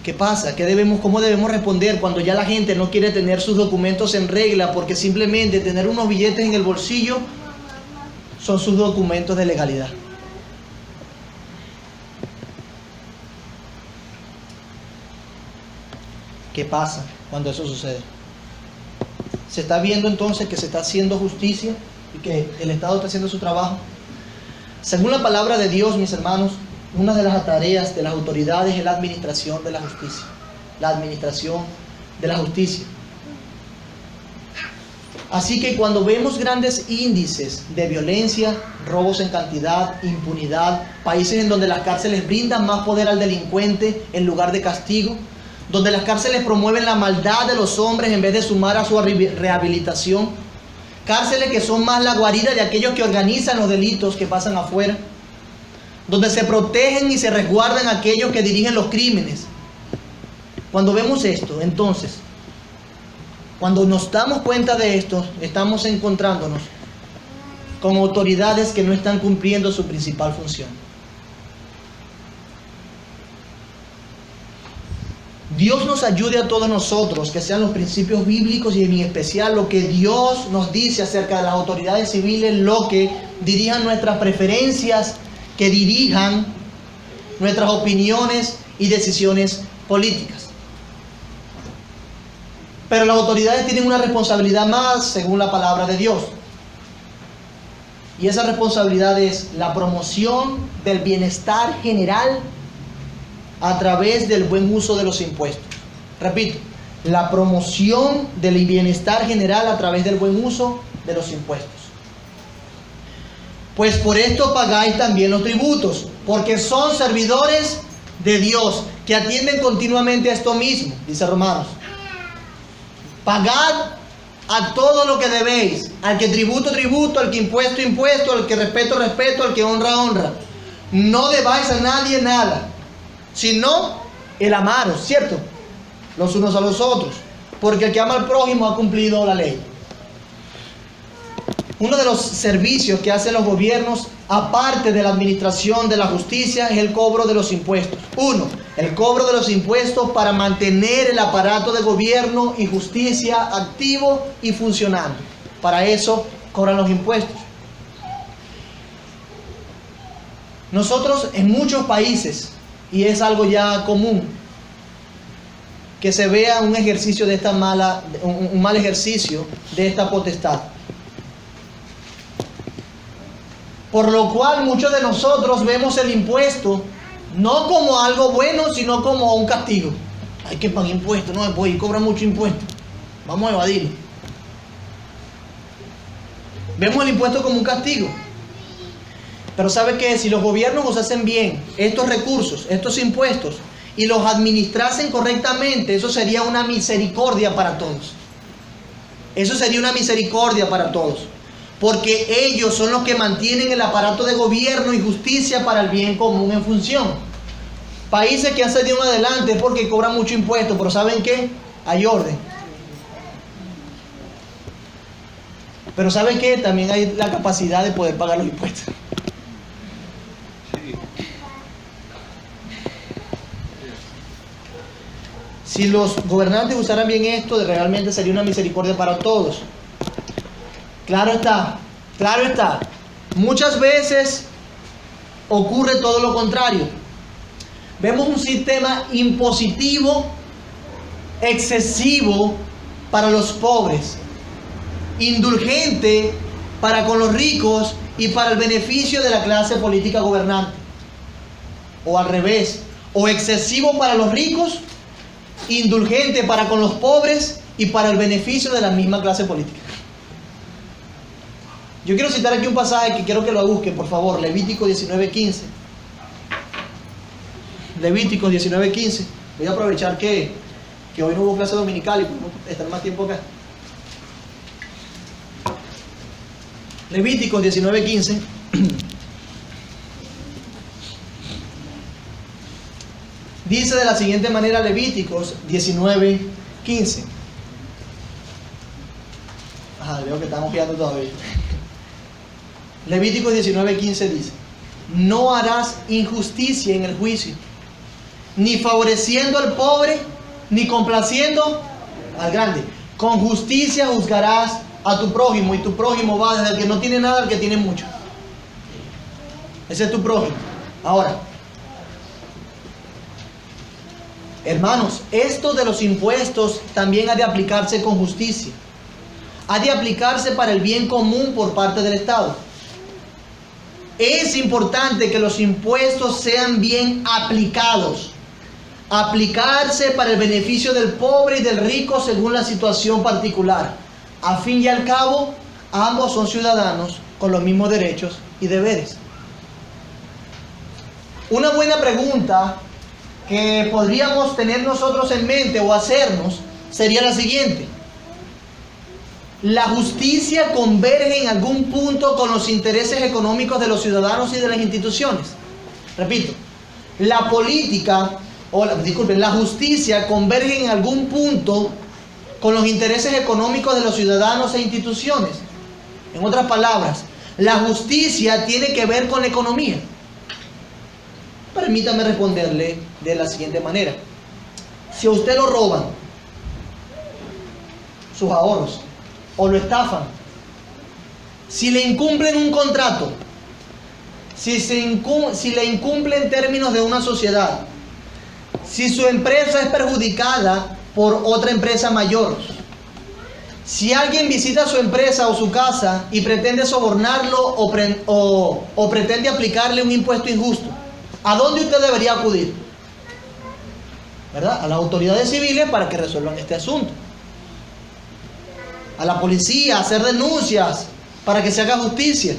Speaker 1: ¿Qué pasa? ¿Cómo debemos responder cuando ya la gente no quiere tener sus documentos en regla porque simplemente tener unos billetes en el bolsillo son sus documentos de legalidad? ¿Qué pasa cuando eso sucede? Se está viendo entonces que se está haciendo justicia y que el Estado está haciendo su trabajo. Según la palabra de Dios, mis hermanos, una de las tareas de las autoridades es la administración de la justicia. La administración de la justicia. Así que cuando vemos grandes índices de violencia, robos en cantidad, impunidad, países en donde las cárceles brindan más poder al delincuente en lugar de castigo, donde las cárceles promueven la maldad de los hombres en vez de sumar a su rehabilitación, cárceles que son más la guarida de aquellos que organizan los delitos que pasan afuera, donde se protegen y se resguardan aquellos que dirigen los crímenes. Cuando vemos esto, entonces, cuando nos damos cuenta de esto, estamos encontrándonos con autoridades que no están cumpliendo su principal función. Dios nos ayude a todos nosotros, que sean los principios bíblicos y en especial lo que Dios nos dice acerca de las autoridades civiles, lo que dirijan nuestras preferencias, que dirijan nuestras opiniones y decisiones políticas. Pero las autoridades tienen una responsabilidad más según la palabra de Dios. Y esa responsabilidad es la promoción del bienestar general a través del buen uso de los impuestos. Repito, la promoción del bienestar general a través del buen uso de los impuestos. Pues por esto pagáis también los tributos, porque son servidores de Dios, que atienden continuamente a esto mismo, dice Romanos. Pagad a todo lo que debéis, al que tributo, tributo, al que impuesto, impuesto, al que respeto, respeto, al que honra, honra. No debáis a nadie nada, sino el amaros, ¿cierto? Los unos a los otros, porque el que ama al prójimo ha cumplido la ley. Uno de los servicios que hacen los gobiernos, aparte de la administración de la justicia, es el cobro de los impuestos. Uno, el cobro de los impuestos para mantener el aparato de gobierno y justicia activo y funcionando. Para eso cobran los impuestos. Nosotros en muchos países, y es algo ya común, que se vea un ejercicio de un mal ejercicio de esta potestad. Por lo cual muchos de nosotros vemos el impuesto no como algo bueno, sino como un castigo. Hay que pagar impuestos, no, pues cobra mucho impuesto. Vamos a evadirlo. Vemos el impuesto como un castigo. Pero ¿sabe qué? Si los gobiernos usasen bien estos recursos, estos impuestos, y los administrasen correctamente, eso sería una misericordia para todos. Eso sería una misericordia para todos. Porque ellos son los que mantienen el aparato de gobierno y justicia para el bien común en función. Países que han salido adelante es porque cobran mucho impuesto, pero ¿saben qué? Hay orden. Pero ¿saben qué? También hay la capacidad de poder pagar los impuestos. Si los gobernantes usaran bien esto, realmente sería una misericordia para todos. Claro está, claro está. Muchas veces ocurre todo lo contrario. Vemos un sistema impositivo, excesivo para los pobres, indulgente para con los ricos y para el beneficio de la clase política gobernante. O al revés, o excesivo para los ricos, indulgente para con los pobres y para el beneficio de la misma clase política. Yo quiero citar aquí un pasaje que quiero que lo busquen, por favor. Levítico 19:15. Levítico 19:15. Voy a aprovechar que hoy no hubo clase dominical y podemos estar más tiempo acá. Levítico 19:15. Dice de la siguiente manera Levíticos 19:15. Veo que estamos guiando todavía. Levíticos 19:15 dice: no harás injusticia en el juicio, ni favoreciendo al pobre, ni complaciendo al grande. Con justicia juzgarás a tu prójimo, y tu prójimo va desde el que no tiene nada al que tiene mucho. Ese es tu prójimo. Ahora, hermanos, esto de los impuestos también ha de aplicarse con justicia. Ha de aplicarse para el bien común por parte del Estado. Es importante que los impuestos sean bien aplicados. Aplicarse para el beneficio del pobre y del rico según la situación particular. A fin y al cabo, ambos son ciudadanos con los mismos derechos y deberes. Una buena pregunta que podríamos tener nosotros en mente o hacernos sería la siguiente: ¿la justicia converge en algún punto con los intereses económicos de los ciudadanos y de las instituciones? Repito, la justicia converge en algún punto con los intereses económicos de los ciudadanos e instituciones. En otras palabras, la justicia tiene que ver con la economía. Permítame responderle de la siguiente manera: si a usted lo roban sus ahorros, o lo estafan, si le incumplen un contrato, si le incumplen términos de una sociedad, si su empresa es perjudicada por otra empresa mayor, si alguien visita su empresa o su casa y pretende sobornarlo o pretende aplicarle un impuesto injusto, ¿a dónde usted debería acudir? ¿Verdad? A las autoridades civiles para que resuelvan este asunto. A la policía, hacer denuncias para que se haga justicia.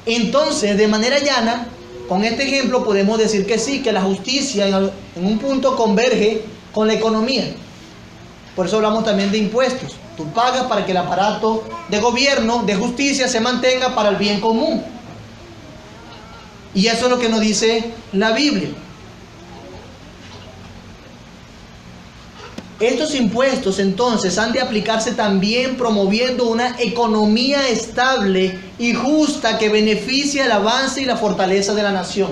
Speaker 1: Entonces, de manera llana, con este ejemplo podemos decir que sí, que la justicia en un punto converge con la economía. Por eso hablamos también de impuestos. Tú pagas para que el aparato de gobierno, de justicia, se mantenga para el bien común. Y eso es lo que nos dice la Biblia. Estos impuestos entonces han de aplicarse también promoviendo una economía estable y justa que beneficie el avance y la fortaleza de la nación.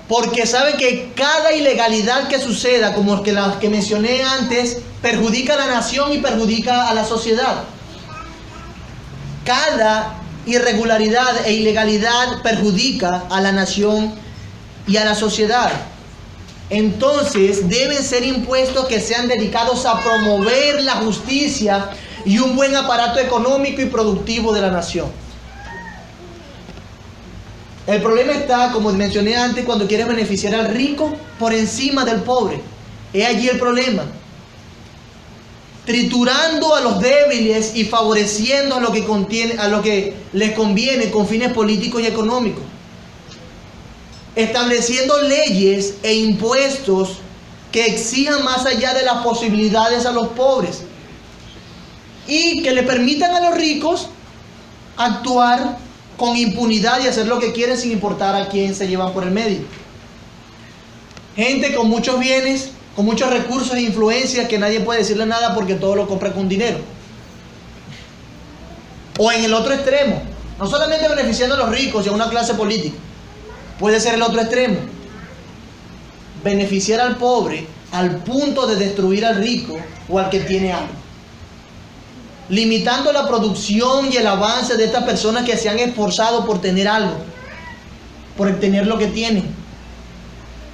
Speaker 1: Porque sabe que cada ilegalidad que suceda, como las que mencioné antes, perjudica a la nación y perjudica a la sociedad. Cada irregularidad e ilegalidad perjudica a la nación y a la sociedad. Entonces deben ser impuestos que sean dedicados a promover la justicia y un buen aparato económico y productivo de la nación. El problema está, como mencioné antes, cuando quieres beneficiar al rico por encima del pobre. Es allí el problema. Triturando a los débiles y favoreciendo a lo que les conviene con fines políticos y económicos. Estableciendo leyes e impuestos que exijan más allá de las posibilidades a los pobres y que le permitan a los ricos actuar con impunidad y hacer lo que quieren sin importar a quién se llevan por el medio. Gente con muchos bienes, con muchos recursos e influencias que nadie puede decirle nada porque todo lo compra con dinero. O en el otro extremo, no solamente beneficiando a los ricos y a una clase política, puede ser el otro extremo, beneficiar al pobre al punto de destruir al rico o al que tiene algo, limitando la producción y el avance de estas personas que se han esforzado por tener algo, por obtener lo que tienen,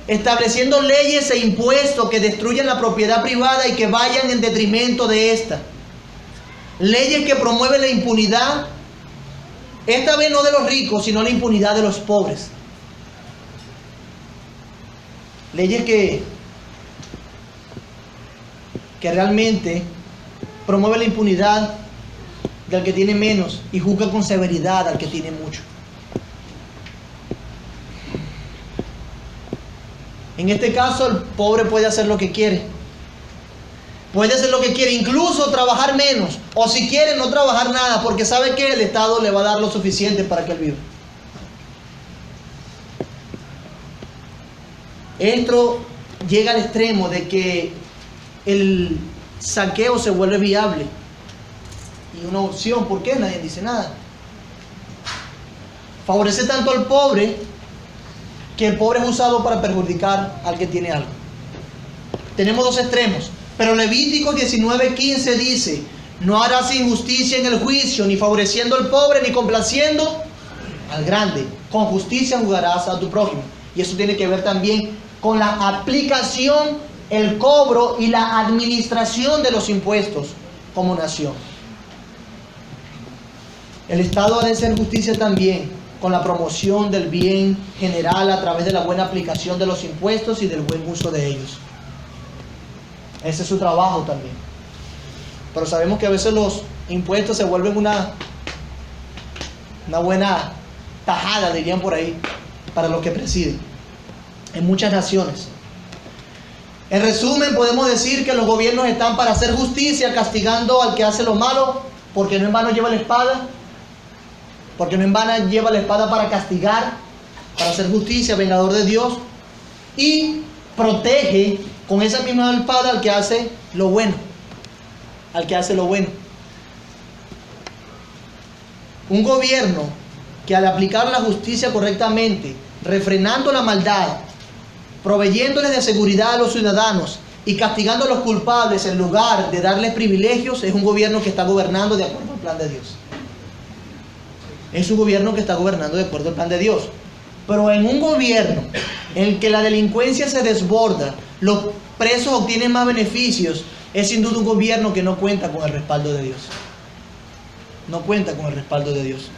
Speaker 1: estableciendo leyes e impuestos que destruyan la propiedad privada y que vayan en detrimento de esta, leyes que promueven la impunidad, esta vez no de los ricos, sino la impunidad de los pobres, leyes que realmente promueve la impunidad del que tiene menos y juzga con severidad al que tiene mucho. En este caso, el pobre puede hacer lo que quiere. Puede hacer lo que quiere, incluso trabajar menos, o si quiere no trabajar nada, porque sabe que el Estado le va a dar lo suficiente para que él viva. Esto llega al extremo de que el saqueo se vuelve viable y una opción. ¿Por qué? Nadie dice nada. Favorece tanto al pobre que el pobre es usado para perjudicar al que tiene algo. Tenemos dos extremos. Pero Levítico 19:15 dice: no harás injusticia en el juicio, ni favoreciendo al pobre, ni complaciendo al grande. Con justicia juzgarás a tu prójimo. Y eso tiene que ver también con la aplicación, el cobro y la administración de los impuestos como nación. El Estado ha de hacer justicia también con la promoción del bien general a través de la buena aplicación de los impuestos y del buen uso de ellos. Ese es su trabajo también. Pero sabemos que a veces los impuestos se vuelven una buena tajada, dirían por ahí, para los que presiden en muchas naciones. En resumen, podemos decir que los gobiernos están para hacer justicia, castigando al que hace lo malo, porque no en vano lleva la espada, porque no en vano lleva la espada para castigar, para hacer justicia, vengador de Dios, y protege con esa misma espada al que hace lo bueno, al que hace lo bueno. Un gobierno que al aplicar la justicia correctamente, refrenando la maldad, proveyéndoles de seguridad a los ciudadanos y castigando a los culpables en lugar de darles privilegios, es un gobierno que está gobernando de acuerdo al plan de Dios. Es un gobierno que está gobernando de acuerdo al plan de Dios. Pero en un gobierno en el que la delincuencia se desborda, los presos obtienen más beneficios, es sin duda un gobierno que no cuenta con el respaldo de Dios. No cuenta con el respaldo de Dios.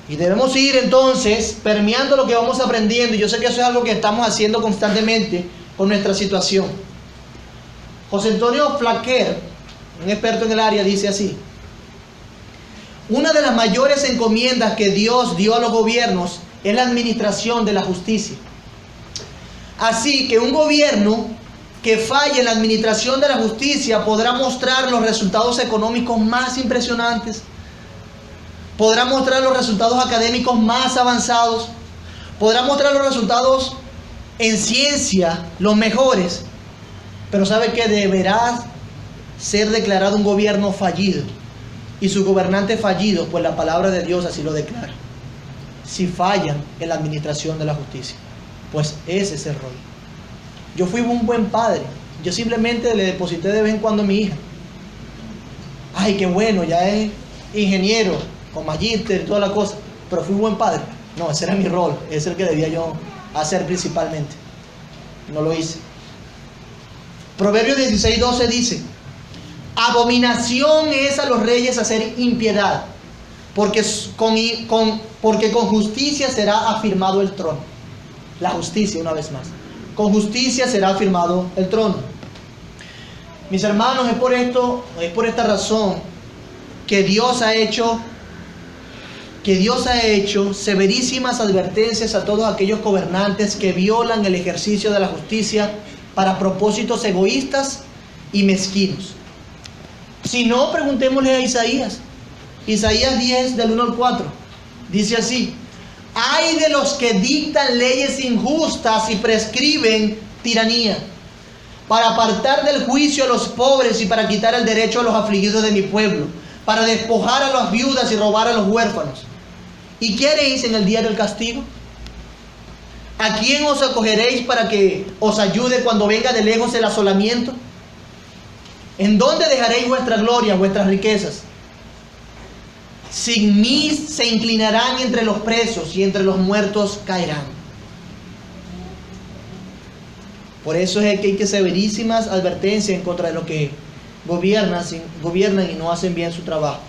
Speaker 1: Y debemos ir entonces permeando lo que vamos aprendiendo. Y yo sé que eso es algo que estamos haciendo constantemente con nuestra situación. José Antonio Flaquer, un experto en el área, dice así: una de las mayores encomiendas que Dios dio a los gobiernos es la administración de la justicia. Así que un gobierno que falle en la administración de la justicia podrá mostrar los resultados económicos más impresionantes, podrá mostrar los resultados académicos más avanzados, podrá mostrar los resultados en ciencia los mejores, pero sabe que deberá ser declarado un gobierno fallido y su gobernante fallido, pues la palabra de Dios así lo declara, si fallan en la administración de la justicia. Pues ese es el rol. Yo fui un buen padre, yo simplemente le deposité de vez en cuando a mi hija. Ay, qué bueno, ya es ingeniero, con magíster y toda la cosa, pero fui un buen padre. No, ese era mi rol, ese es el que debía yo hacer principalmente. No lo hice. Proverbios 16:12 dice: abominación es a los reyes hacer impiedad, porque con justicia será afirmado el trono. La justicia, una vez más. Con justicia será afirmado el trono. Mis hermanos, es por esta razón que Dios ha hecho severísimas advertencias a todos aquellos gobernantes que violan el ejercicio de la justicia para propósitos egoístas y mezquinos. Si no, preguntémosle a Isaías. Isaías 10, del 1 al 4. Dice así: ay de los que dictan leyes injustas y prescriben tiranía, para apartar del juicio a los pobres y para quitar el derecho a los afligidos de mi pueblo, para despojar a las viudas y robar a los huérfanos. ¿Y qué haréis en el día del castigo? ¿A quién os acogeréis para que os ayude cuando venga de lejos el asolamiento? ¿En dónde dejaréis vuestra gloria, vuestras riquezas? Sin mí se inclinarán entre los presos y entre los muertos caerán. Por eso es que hay que severísimas advertencias en contra de los que gobiernan y no hacen bien su trabajo.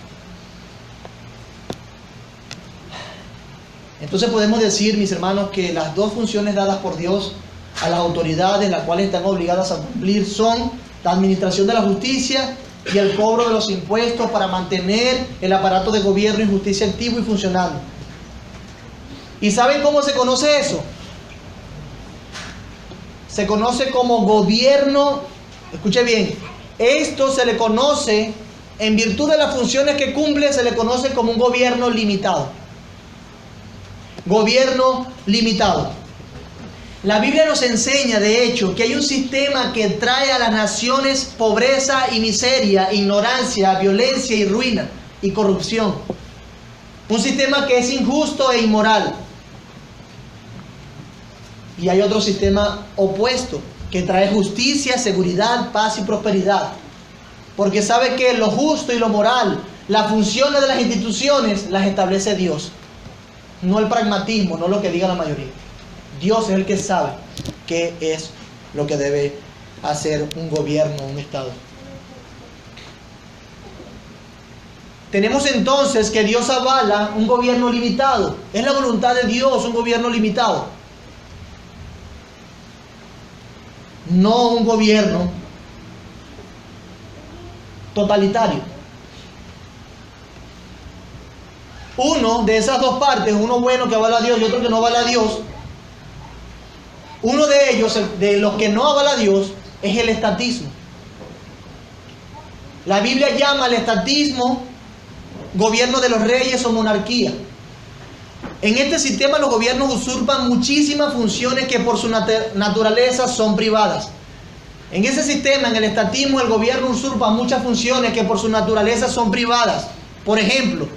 Speaker 1: Entonces podemos decir, mis hermanos, que las dos funciones dadas por Dios a las autoridades, las cuales están obligadas a cumplir, son la administración de la justicia y el cobro de los impuestos para mantener el aparato de gobierno y justicia activo y funcionando. ¿Y saben cómo se conoce eso? Se conoce como gobierno. Escuche bien, esto se le conoce, en virtud de las funciones que cumple, se le conoce como un gobierno limitado. Gobierno limitado. La Biblia nos enseña, de hecho, que hay un sistema que trae a las naciones pobreza y miseria, ignorancia, violencia y ruina y corrupción. Un sistema que es injusto e inmoral. Y hay otro sistema opuesto, que trae justicia, seguridad, paz y prosperidad. Porque sabe que lo justo y lo moral, las funciones de las instituciones, las establece Dios. No el pragmatismo, no lo que diga la mayoría. Dios es el que sabe qué es lo que debe hacer un gobierno, un Estado. Tenemos entonces que Dios avala un gobierno limitado. Es la voluntad de Dios, un gobierno limitado. No un gobierno totalitario. Uno de esas dos partes, uno bueno que avala a Dios y otro que no avala a Dios. Uno de ellos, de los que no avala a Dios, es el estatismo. La Biblia llama al estatismo gobierno de los reyes o monarquía. En este sistema los gobiernos usurpan muchísimas funciones que por su naturaleza son privadas. En ese sistema, en el estatismo, el gobierno usurpa muchas funciones que por su naturaleza son privadas. Por ejemplo,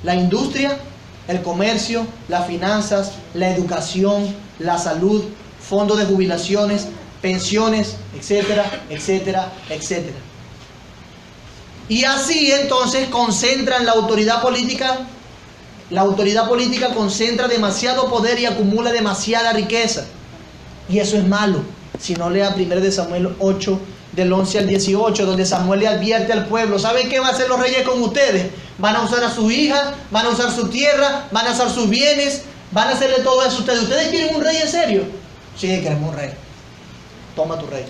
Speaker 1: la industria, el comercio, las finanzas, la educación, la salud, fondos de jubilaciones, pensiones, etcétera, etcétera, etcétera. Y así entonces concentran la autoridad política. La autoridad política concentra demasiado poder y acumula demasiada riqueza. Y eso es malo. Si no, lea 1 Samuel 8, del 11 al 18, donde Samuel le advierte al pueblo: ¿saben qué van a hacer los reyes con ustedes? Van a usar a sus hijas, van a usar su tierra, van a usar sus bienes, van a hacerle todo eso a ustedes. ¿Ustedes quieren un rey en serio? Sí, queremos un rey. Toma tu rey.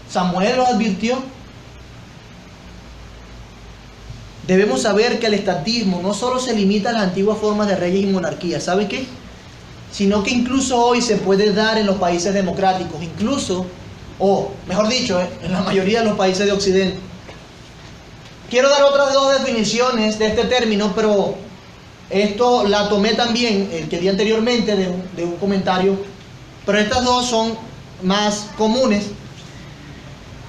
Speaker 1: Samuel los advirtió. Debemos saber que el estatismo no solo se limita a las antiguas formas de reyes y monarquías, ¿sabe qué? Sino que incluso hoy se puede dar en los países democráticos, incluso, o mejor dicho, en la mayoría de los países de Occidente. Quiero dar otras dos definiciones de este término, pero esto la tomé también, el que di anteriormente, de un comentario, pero estas dos son más comunes.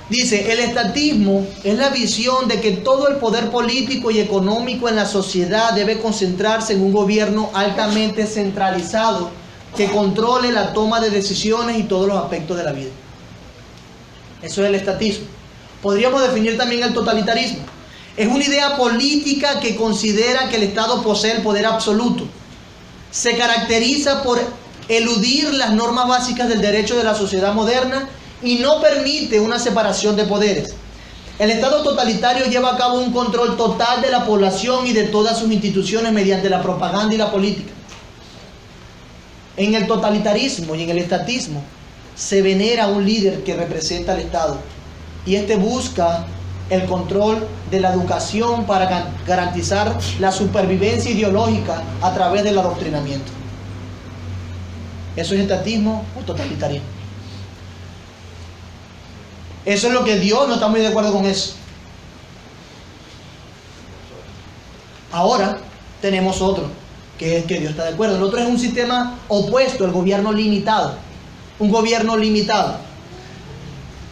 Speaker 1: Dice, el estatismo es la visión de que todo el poder político y económico en la sociedad debe concentrarse en un gobierno altamente centralizado que controle la toma de decisiones y todos los aspectos de la vida. Eso es el estatismo. Podríamos definir también el totalitarismo. Es una idea política que considera que el Estado posee el poder absoluto. Se caracteriza por eludir las normas básicas del derecho de la sociedad moderna y no permite una separación de poderes. El Estado totalitario lleva a cabo un control total de la población y de todas sus instituciones mediante la propaganda y la política. En el totalitarismo y en el estatismo se venera a un líder que representa al Estado y este busca el control de la educación para garantizar la supervivencia ideológica a través del adoctrinamiento. ¿Eso es estatismo o totalitarismo? Eso es lo que Dios no está muy de acuerdo con eso. Ahora tenemos otro, que es que Dios está de acuerdo. El otro es un sistema opuesto, el gobierno limitado. Un gobierno limitado,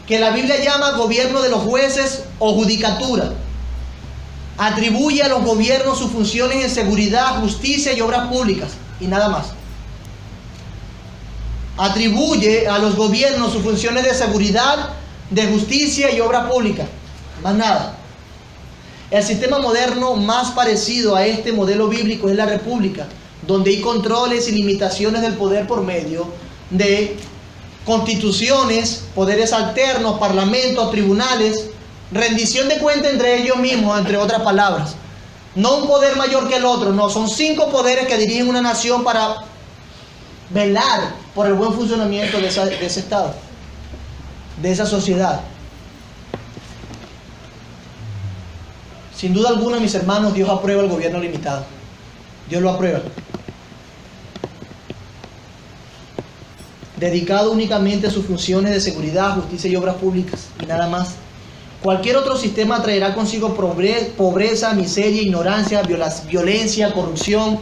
Speaker 1: que la Biblia llama gobierno de los jueces o judicatura. Atribuye a los gobiernos sus funciones en seguridad, justicia y obras públicas, y nada más. Atribuye a los gobiernos sus funciones de seguridad, de justicia y obra pública, más nada. El sistema moderno más parecido a este modelo bíblico es la república, donde hay controles y limitaciones del poder por medio de constituciones, poderes alternos, parlamentos, tribunales, rendición de cuenta entre ellos mismos, entre otras palabras. No un poder mayor que el otro, no, son 5 poderes que dirigen una nación para velar por el buen funcionamiento de ese estado, de esa sociedad. Sin duda alguna, mis hermanos, Dios aprueba el gobierno limitado. Dios lo aprueba. Dedicado únicamente a sus funciones de seguridad, justicia y obras públicas, y nada más. Cualquier otro sistema traerá consigo pobreza, miseria, ignorancia, violencia, corrupción.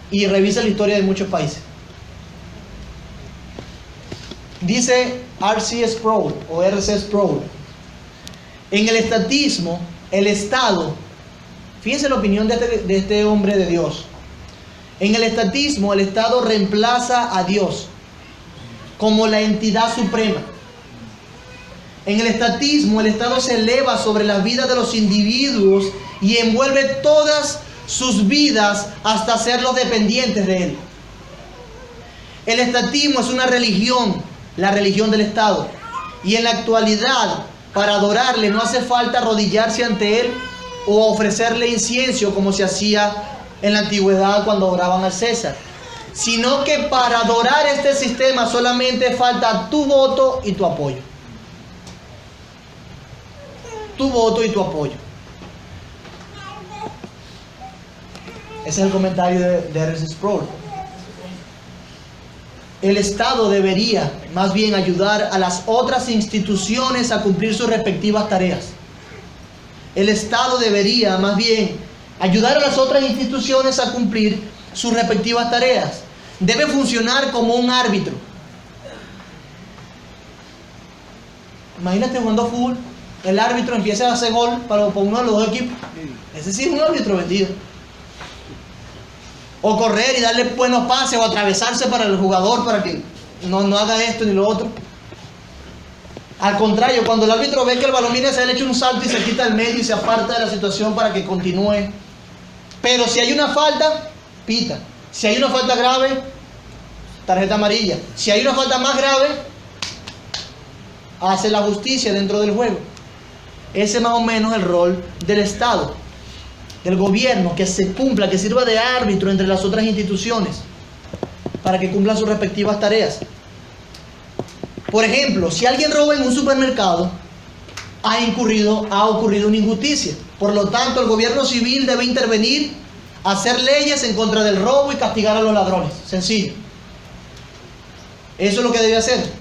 Speaker 1: Y revisa la historia de muchos países. Dice R.C. Sproul o R.C. Sproul: en el estatismo, el Estado, fíjense la opinión de este hombre de Dios. En el estatismo, el Estado reemplaza a Dios como la entidad suprema. En el estatismo, el Estado se eleva sobre las vidas de los individuos y envuelve todas sus vidas hasta hacerlos dependientes de él. El estatismo es una religión, la religión del Estado. Y en la actualidad, para adorarle no hace falta arrodillarse ante él o ofrecerle incienso como se hacía en la antigüedad cuando adoraban al César, sino que para adorar este sistema solamente falta tu voto y tu apoyo. Tu voto y tu apoyo. Ese es el comentario de R.C. Sproul. El Estado debería más bien ayudar a las otras instituciones a cumplir sus respectivas tareas. El Estado debería más bien ayudar a las otras instituciones a cumplir sus respectivas tareas. Debe funcionar como un árbitro. Imagínate jugando fútbol, el árbitro empieza a hacer gol para uno de los dos equipos. Ese sí es un árbitro vendido. O correr y darle buenos pases o atravesarse para el jugador para que no haga esto ni lo otro. Al contrario, cuando el árbitro ve que el balón viene, se le echa un salto y se quita el medio y se aparta de la situación para que continúe. Pero si hay una falta, pita. Si hay una falta grave, tarjeta amarilla. Si hay una falta más grave, hace la justicia dentro del juego. Ese es más o menos el rol del Estado, del gobierno, que se cumpla, que sirva de árbitro entre las otras instituciones para que cumplan sus respectivas tareas. Por ejemplo, si alguien roba en un supermercado, ha ocurrido una injusticia. Por lo tanto, el gobierno civil debe intervenir, hacer leyes en contra del robo y castigar a los ladrones. Sencillo. Eso es lo que debe hacer.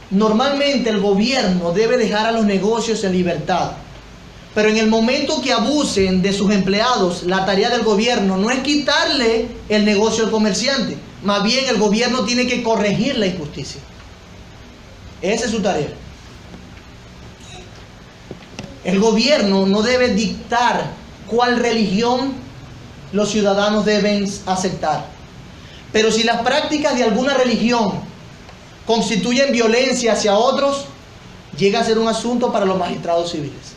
Speaker 1: Normalmente el gobierno debe dejar a los negocios en libertad. Pero en el momento que abusen de sus empleados, la tarea del gobierno no es quitarle el negocio al comerciante. Más bien el gobierno tiene que corregir la injusticia. Esa es su tarea. El gobierno no debe dictar cuál religión los ciudadanos deben aceptar. Pero si las prácticas de alguna religión constituyen violencia hacia otros, llega a ser un asunto para los magistrados civiles.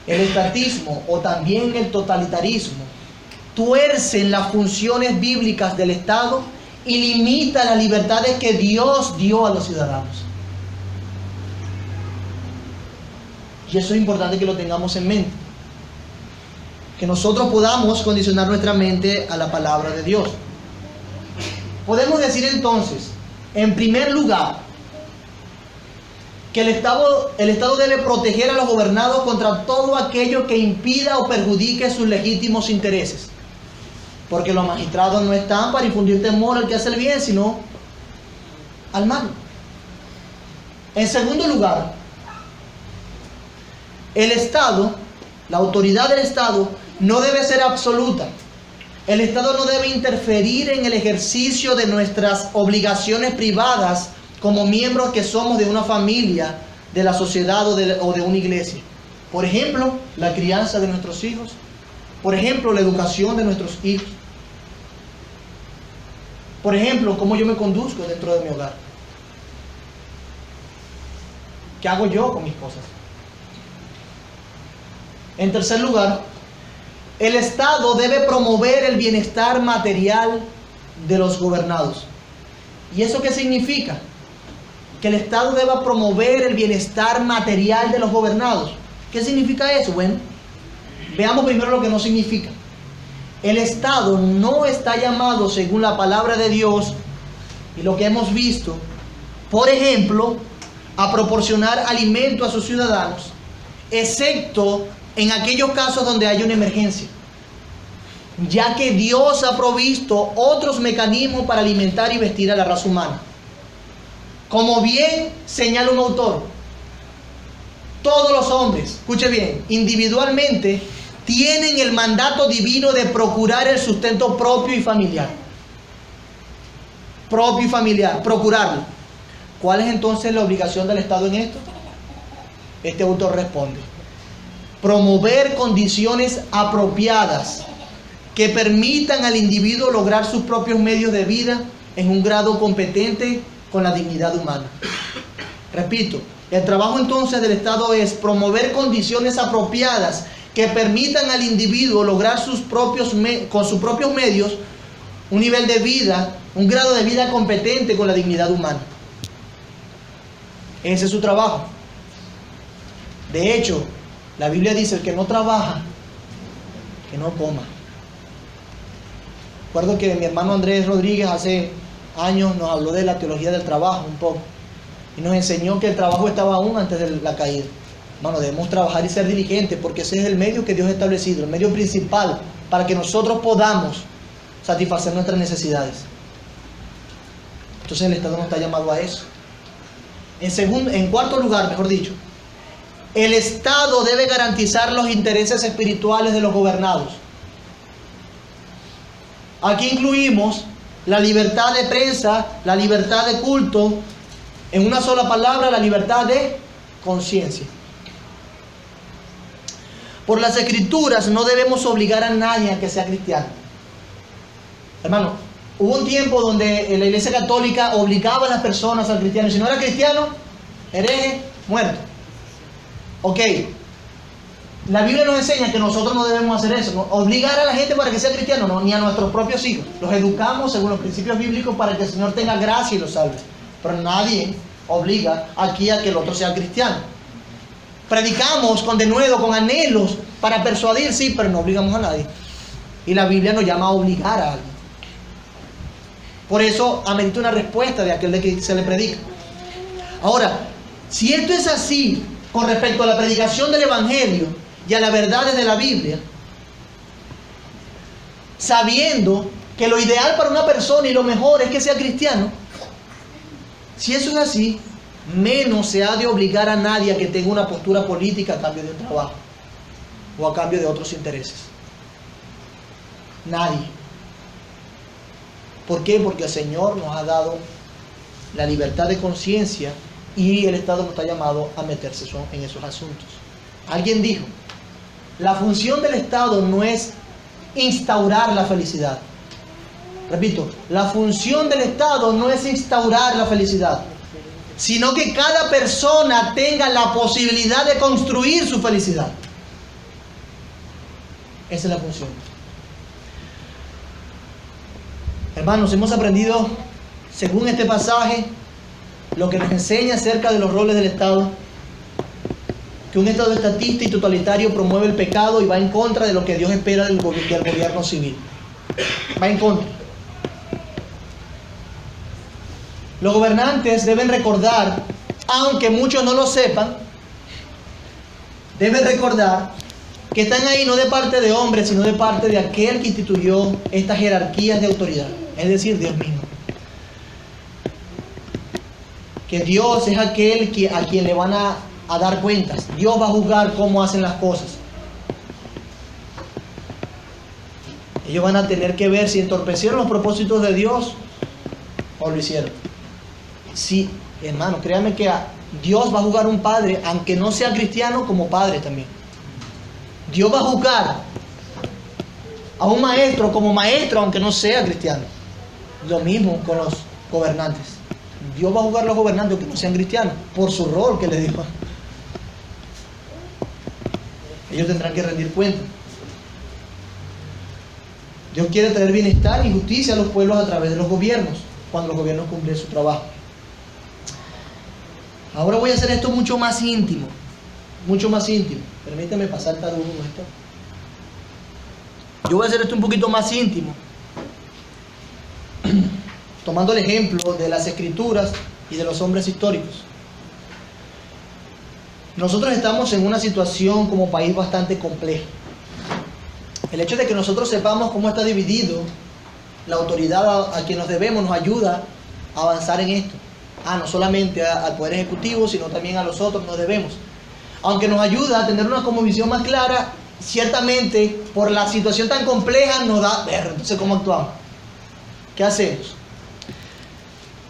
Speaker 1: El estatismo o también el totalitarismo tuercen las funciones bíblicas del Estado y limita las libertades que Dios dio a los ciudadanos. Y eso es importante que lo tengamos en mente. Que nosotros podamos condicionar nuestra mente a la palabra de Dios. Podemos decir entonces, en primer lugar, que el Estado debe proteger a los gobernados contra todo aquello que impida o perjudique sus legítimos intereses. Porque los magistrados no están para infundir temor al que hace el bien, sino al mal. En segundo lugar, el Estado, la autoridad del Estado, no debe ser absoluta. El Estado no debe interferir en el ejercicio de nuestras obligaciones privadas como miembros que somos de una familia, de la sociedad o de una iglesia. Por ejemplo, la crianza de nuestros hijos. Por ejemplo, la educación de nuestros hijos. Por ejemplo, cómo yo me conduzco dentro de mi hogar. ¿Qué hago yo con mis cosas? En tercer lugar, el Estado debe promover el bienestar material de los gobernados. ¿Y eso qué significa? Que el Estado deba promover el bienestar material de los gobernados. ¿Qué significa eso? Bueno, veamos primero lo que no significa. El Estado no está llamado, según la palabra de Dios y lo que hemos visto, por ejemplo, a proporcionar alimento a sus ciudadanos, excepto en aquellos casos donde hay una emergencia, ya que Dios ha provisto otros mecanismos para alimentar y vestir a la raza humana. Como bien señala un autor, todos los hombres, escuche bien, individualmente tienen el mandato divino de procurar el sustento propio y familiar. Propio y familiar, procurarlo. ¿Cuál es entonces la obligación del Estado en esto? Este autor responde: promover condiciones apropiadas que permitan al individuo lograr sus propios medios de vida en un grado competente con la dignidad humana. Repito, el trabajo entonces del Estado es promover condiciones apropiadas que permitan al individuo lograr con sus propios medios un nivel de vida, un grado de vida competente con la dignidad humana. Ese es su trabajo. De hecho, la Biblia dice: el que no trabaja, que no coma. Recuerdo que mi hermano Andrés Rodríguez hace años nos habló de la teología del trabajo un poco, y nos enseñó que el trabajo estaba aún antes de la caída. Hermano, debemos trabajar y ser diligentes, porque ese es el medio que Dios ha establecido, el medio principal para que nosotros podamos satisfacer nuestras necesidades. Entonces el Estado no está llamado a eso. En cuarto lugar, mejor dicho, el Estado debe garantizar los intereses espirituales de los gobernados. Aquí incluimos la libertad de prensa, la libertad de culto, en una sola palabra, la libertad de conciencia. Por las Escrituras no debemos obligar a nadie a que sea cristiano. Hermano, hubo un tiempo donde la Iglesia Católica obligaba a las personas al cristiano. Si no era cristiano, hereje, muerto. Ok, la Biblia nos enseña que nosotros no debemos hacer eso, ¿no? Obligar a la gente para que sea cristiano, no, ni a nuestros propios hijos. Los educamos según los principios bíblicos para que el Señor tenga gracia y los salve. Pero nadie obliga aquí a que el otro sea cristiano. Predicamos con denuedo, con anhelos para persuadir, sí, pero no obligamos a nadie. Y la Biblia nos llama a obligar a alguien. Por eso amerita una respuesta de aquel de que se le predica. Ahora, si esto es así con respecto a la predicación del Evangelio y a las verdades de la Biblia, sabiendo que lo ideal para una persona y lo mejor es que sea cristiano, si eso es así, menos se ha de obligar a nadie a que tenga una postura política a cambio de un trabajo o a cambio de otros intereses. Nadie. ¿Por qué? Porque el Señor nos ha dado la libertad de conciencia y el Estado no está llamado a meterse en esos asuntos. Alguien dijo: la función del Estado no es instaurar la felicidad. Repito, la función del Estado no es instaurar la felicidad, sino que cada persona tenga la posibilidad de construir su felicidad. Esa es la función. Hermanos, hemos aprendido, según este pasaje, lo que nos enseña acerca de los roles del Estado, que un Estado estatista y totalitario promueve el pecado y va en contra de lo que Dios espera del gobierno civil. Va en contra. Los gobernantes deben recordar, aunque muchos no lo sepan, deben recordar que están ahí no de parte de hombres, sino de parte de aquel que instituyó estas jerarquías de autoridad, es decir, Dios mismo. Que Dios es aquel a quien le van a dar cuentas. Dios va a juzgar cómo hacen las cosas. Ellos van a tener que ver si entorpecieron los propósitos de Dios o lo hicieron. Sí, hermano, créame que Dios va a juzgar a un padre, aunque no sea cristiano, como padre también. Dios va a juzgar a un maestro como maestro, aunque no sea cristiano. Lo mismo con los gobernantes. Dios va a juzgar a los gobernantes, aunque no sean cristianos, por su rol que les dio. Ellos tendrán que rendir cuenta. Dios quiere traer bienestar y justicia a los pueblos a través de los gobiernos, cuando los gobiernos cumplen su trabajo. Ahora voy a hacer esto mucho más íntimo. Mucho más íntimo. Permíteme pasar tal uno esto. Yo voy a hacer esto un poquito más íntimo. Tomando el ejemplo de las escrituras y de los hombres históricos. Nosotros estamos en una situación como país bastante compleja. El hecho de que nosotros sepamos cómo está dividido la autoridad a quien nos debemos nos ayuda a avanzar en esto. No solamente al Poder Ejecutivo, sino también a los otros nos debemos. Aunque nos ayuda a tener una cosmovisión más clara, ciertamente por la situación tan compleja nos da, entonces ¿cómo actuamos? ¿Qué hacemos?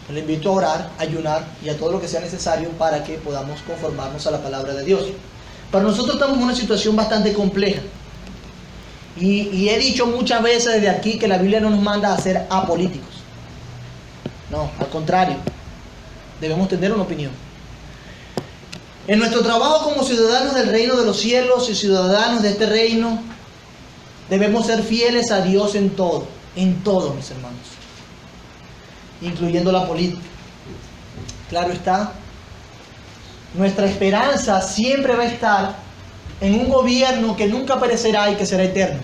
Speaker 1: Le invito a orar, a ayunar y a todo lo que sea necesario para que podamos conformarnos a la palabra de Dios. Pero nosotros estamos en una situación bastante compleja. Y he dicho muchas veces desde aquí que la Biblia no nos manda a ser apolíticos. No, al contrario. Debemos tener una opinión. En nuestro trabajo como ciudadanos del reino de los cielos y ciudadanos de este reino, debemos ser fieles a Dios en todo, mis hermanos, incluyendo la política. Claro está, nuestra esperanza siempre va a estar en un gobierno que nunca perecerá y que será eterno.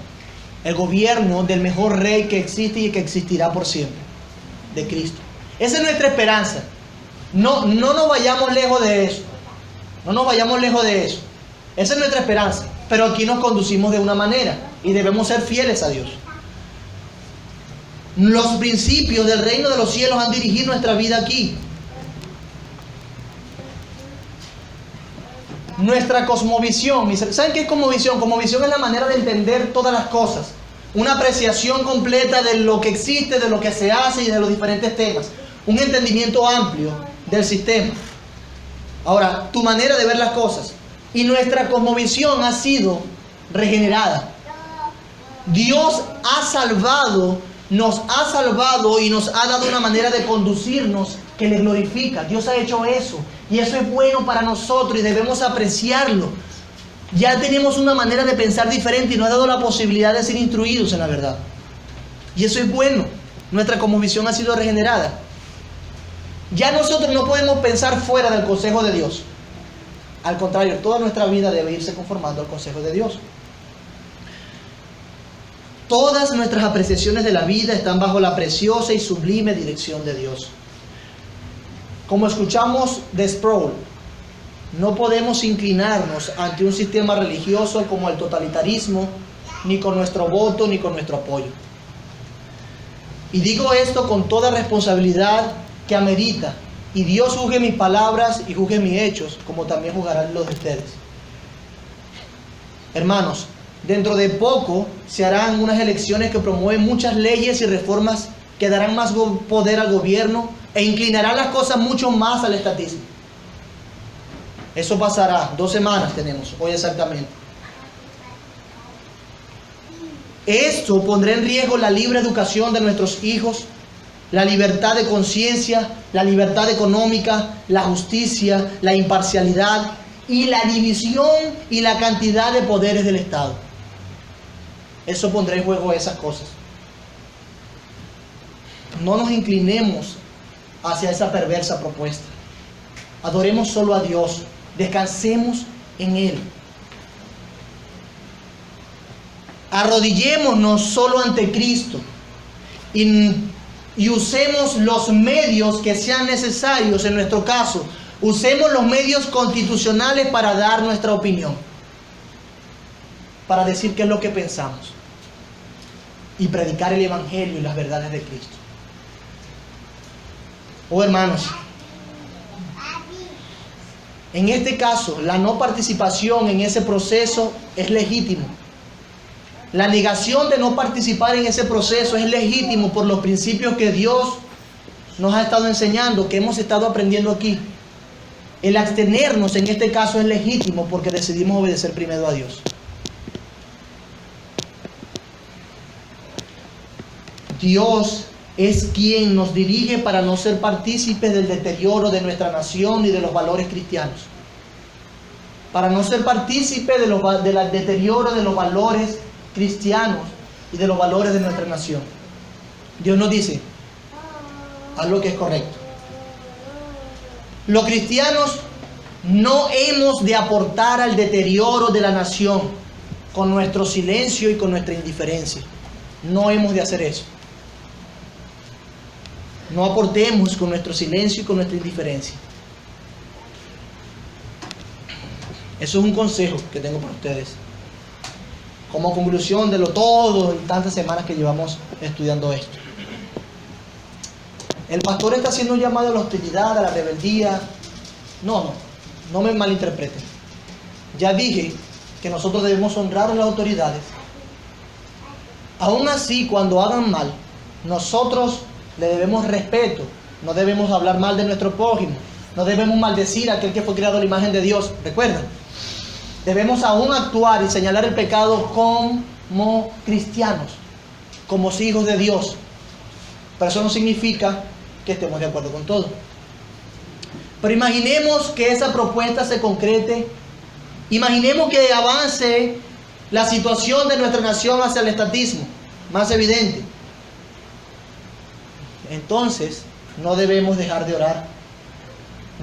Speaker 1: El gobierno del mejor rey que existe y que existirá por siempre, de Cristo. Esa es nuestra esperanza. No nos vayamos lejos de eso. No nos vayamos lejos de eso. Esa es nuestra esperanza. Pero aquí nos conducimos de una manera y debemos ser fieles a Dios. Los principios del reino de los cielos han dirigido nuestra vida aquí. Nuestra cosmovisión. ¿Saben qué es cosmovisión? Cosmovisión es la manera de entender todas las cosas. Una apreciación completa de lo que existe, de lo que se hace y de los diferentes temas. Un entendimiento amplio del sistema. Ahora, tu manera de ver las cosas. Y nuestra cosmovisión ha sido regenerada. Dios ha salvado, nos ha salvado y nos ha dado una manera de conducirnos que le glorifica. Dios ha hecho eso. Y eso es bueno para nosotros y debemos apreciarlo. Ya tenemos una manera de pensar diferente y nos ha dado la posibilidad de ser instruidos en la verdad. Y eso es bueno. Nuestra cosmovisión ha sido regenerada. Ya nosotros no podemos pensar fuera del consejo de Dios. Al contrario, toda nuestra vida debe irse conformando al consejo de Dios. Todas nuestras apreciaciones de la vida están bajo la preciosa y sublime dirección de Dios. Como escuchamos de Sproul, no podemos inclinarnos ante un sistema religioso como el totalitarismo, ni con nuestro voto, ni con nuestro apoyo. Y digo esto con toda responsabilidad que amerita, y Dios juzgue mis palabras y juzgue mis hechos, como también juzgarán los de ustedes. Hermanos, dentro de poco se harán unas elecciones que promueven muchas leyes y reformas que darán más poder al gobierno e inclinarán las cosas mucho más al estatismo. Eso pasará, 2 semanas tenemos, hoy exactamente. Esto pondrá en riesgo la libre educación de nuestros hijos, la libertad de conciencia, la libertad económica, la justicia, la imparcialidad y la división y la cantidad de poderes del Estado. Eso pondrá en juego esas cosas. No nos inclinemos hacia esa perversa propuesta. Adoremos solo a Dios. Descansemos en Él. Arrodillémonos solo ante Cristo y usemos los medios que sean necesarios en nuestro caso. Usemos los medios constitucionales para dar nuestra opinión. para decir qué es lo que pensamos y predicar el Evangelio y las verdades de Cristo. Oh hermanos, en este caso, la no participación en ese proceso es legítimo. La negación de no participar en ese proceso es legítimo por los principios que Dios nos ha estado enseñando, que hemos estado aprendiendo aquí. El abstenernos en este caso es legítimo porque decidimos obedecer primero a Dios. Dios es quien nos dirige para no ser partícipes del deterioro de nuestra nación y de los valores cristianos. Para no ser partícipes del deterioro de los valores cristianos y de los valores de nuestra nación. Dios nos dice, haz lo que es correcto. Los cristianos no hemos de aportar al deterioro de la nación con nuestro silencio y con nuestra indiferencia. No hemos de hacer eso. No aportemos con nuestro silencio y con nuestra indiferencia. Eso es un consejo que tengo para ustedes. Como conclusión de lo todo en tantas semanas que llevamos estudiando esto. El pastor está haciendo un llamado a la hostilidad, a la rebeldía. No me malinterpreten. Ya dije que nosotros debemos honrar a las autoridades. Aún así, cuando hagan mal, nosotros le debemos respeto. No debemos hablar mal de nuestro prójimo. No debemos maldecir a aquel que fue creado a la imagen de Dios. ¿Recuerdan? Debemos aún actuar y señalar el pecado como cristianos, como hijos de Dios. Pero eso no significa que estemos de acuerdo con todo. Pero imaginemos que esa propuesta se concrete. Imaginemos que avance la situación de nuestra nación hacia el estatismo, más evidente. Entonces, no debemos dejar de orar.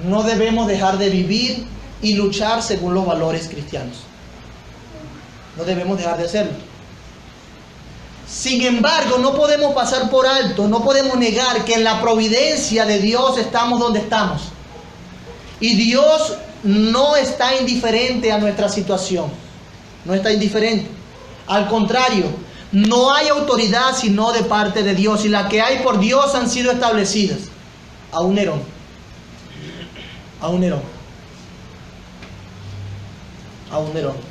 Speaker 1: No debemos dejar de vivir y luchar según los valores cristianos. No debemos dejar de hacerlo. Sin embargo, no podemos pasar por alto, no podemos negar que en la providencia de Dios estamos donde estamos. Y Dios no está indiferente a nuestra situación. No está indiferente. Al contrario, no hay autoridad sino de parte de Dios. Y las que hay por Dios han sido establecidas. A un Nerón. A un Nerón. A un Nerón.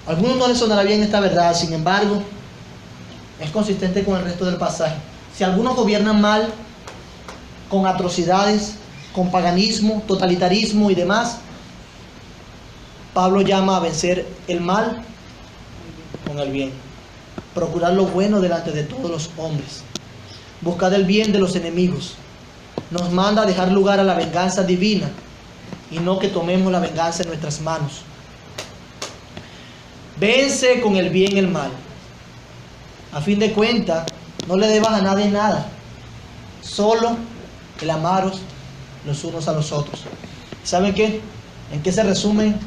Speaker 1: A algunos no les sonará bien esta verdad, sin embargo, es consistente con el resto del pasaje. Si algunos gobiernan mal, con atrocidades, con paganismo, totalitarismo y demás, Pablo llama a vencer el mal con el bien. Procurar lo bueno delante de todos los hombres. Buscar el bien de los enemigos. Nos manda a dejar lugar a la venganza divina y no que tomemos la venganza en nuestras manos. Vence con el bien el mal. A fin de cuentas, no le debas a nadie nada. Solo el amaros los unos a los otros. ¿Saben qué? ¿En qué se resumen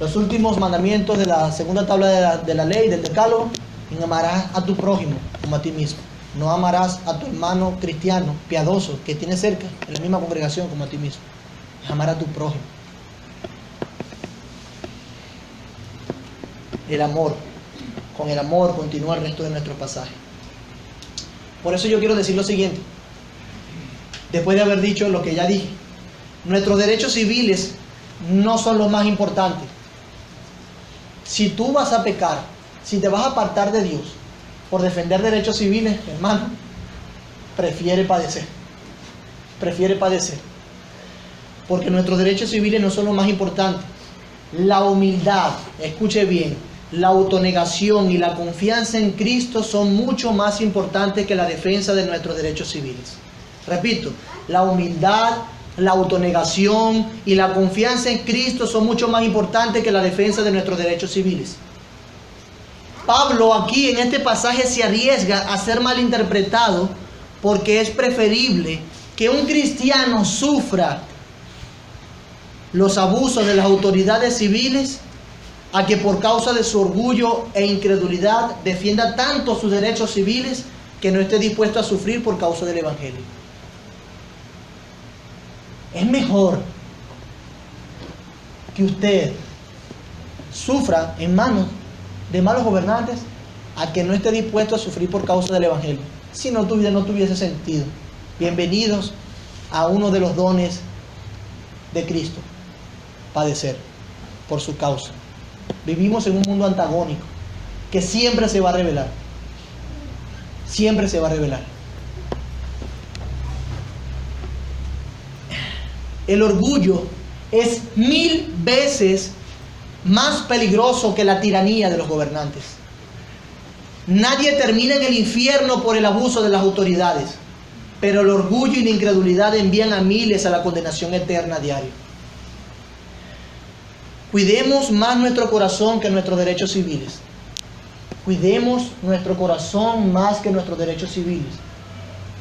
Speaker 1: los últimos mandamientos de la segunda tabla de la ley, del decálogo? En amarás a tu prójimo como a ti mismo. No amarás a tu hermano cristiano, piadoso, que tiene cerca, en la misma congregación como a ti mismo. Es amar a tu prójimo. El amor. Con el amor continúa el resto de nuestro pasaje. Por eso yo quiero decir lo siguiente. Después de haber dicho lo que ya dije. Nuestros derechos civiles no son los más importantes. Si tú vas a pecar, si te vas a apartar de Dios por defender derechos civiles, hermano, prefiere padecer. Prefiere padecer. Porque nuestros derechos civiles no son los más importantes. La humildad, escuche bien, la autonegación y la confianza en Cristo son mucho más importantes que la defensa de nuestros derechos civiles. Repito, la humildad, la autonegación y la confianza en Cristo son mucho más importantes que la defensa de nuestros derechos civiles. Pablo aquí en este pasaje se arriesga a ser malinterpretado porque es preferible que un cristiano sufra los abusos de las autoridades civiles a que por causa de su orgullo e incredulidad defienda tanto sus derechos civiles que no esté dispuesto a sufrir por causa del Evangelio. Es mejor que usted sufra en manos de malos gobernantes a que no esté dispuesto a sufrir por causa del Evangelio. Si no, tu vida no tuviese sentido. Bienvenidos a uno de los dones de Cristo, padecer por su causa. Vivimos en un mundo antagónico que siempre se va a revelar. Siempre se va a revelar. El orgullo es 1000 veces más peligroso que la tiranía de los gobernantes. Nadie termina en el infierno por el abuso de las autoridades, pero el orgullo y la incredulidad envían a miles a la condenación eterna a diario. Cuidemos más nuestro corazón que nuestros derechos civiles. Cuidemos nuestro corazón más que nuestros derechos civiles.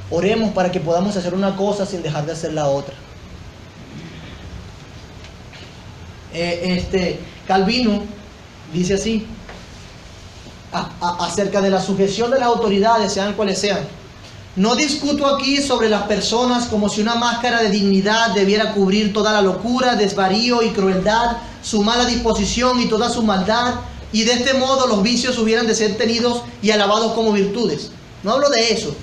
Speaker 1: Oremos para que podamos hacer una cosa sin dejar de hacer la otra. Calvino dice así acerca de la sujeción de las autoridades, sean cuales sean: no discuto aquí sobre las personas como si una máscara de dignidad debiera cubrir toda la locura, desvarío y crueldad, su mala disposición y toda su maldad, y de este modo los vicios hubieran de ser tenidos y alabados como virtudes. No hablo de eso,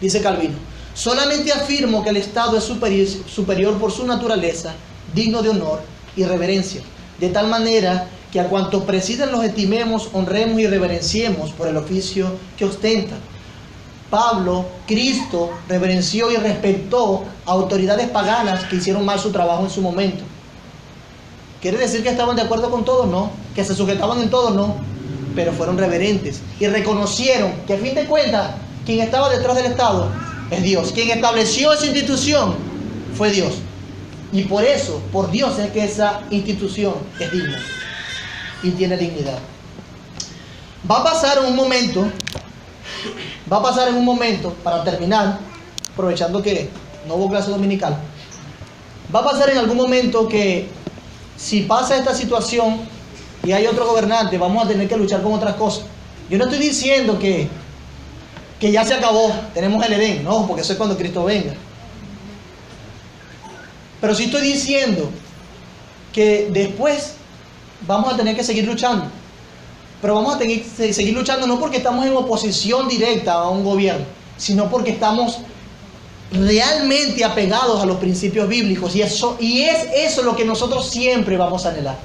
Speaker 1: dice Calvino. Solamente afirmo que el Estado es superior por su naturaleza, digno de honor y reverencia, de tal manera que a cuantos presiden los estimemos, honremos y reverenciemos por el oficio que ostentan. Pablo, Cristo, reverenció y respetó a autoridades paganas que hicieron mal su trabajo en su momento. ¿Quiere decir que estaban de acuerdo con todo? No. ¿Que se sujetaban en todo? No. Pero fueron reverentes y reconocieron que, a fin de cuentas, quien estaba detrás del Estado es Dios. Quien estableció esa institución fue Dios. Y por eso, por Dios, es que esa institución es digna y tiene dignidad. Va a pasar en un momento, para terminar, aprovechando que no hubo clase dominical, va a pasar en algún momento que si pasa esta situación y hay otro gobernante, vamos a tener que luchar con otras cosas. Yo no estoy diciendo que ya se acabó, tenemos el Edén, no, porque eso es cuando Cristo venga. Pero sí estoy diciendo que después vamos a tener que seguir luchando. Pero vamos a tener que seguir luchando no porque estamos en oposición directa a un gobierno, sino porque estamos realmente apegados a los principios bíblicos. Y es eso lo que nosotros siempre vamos a anhelar.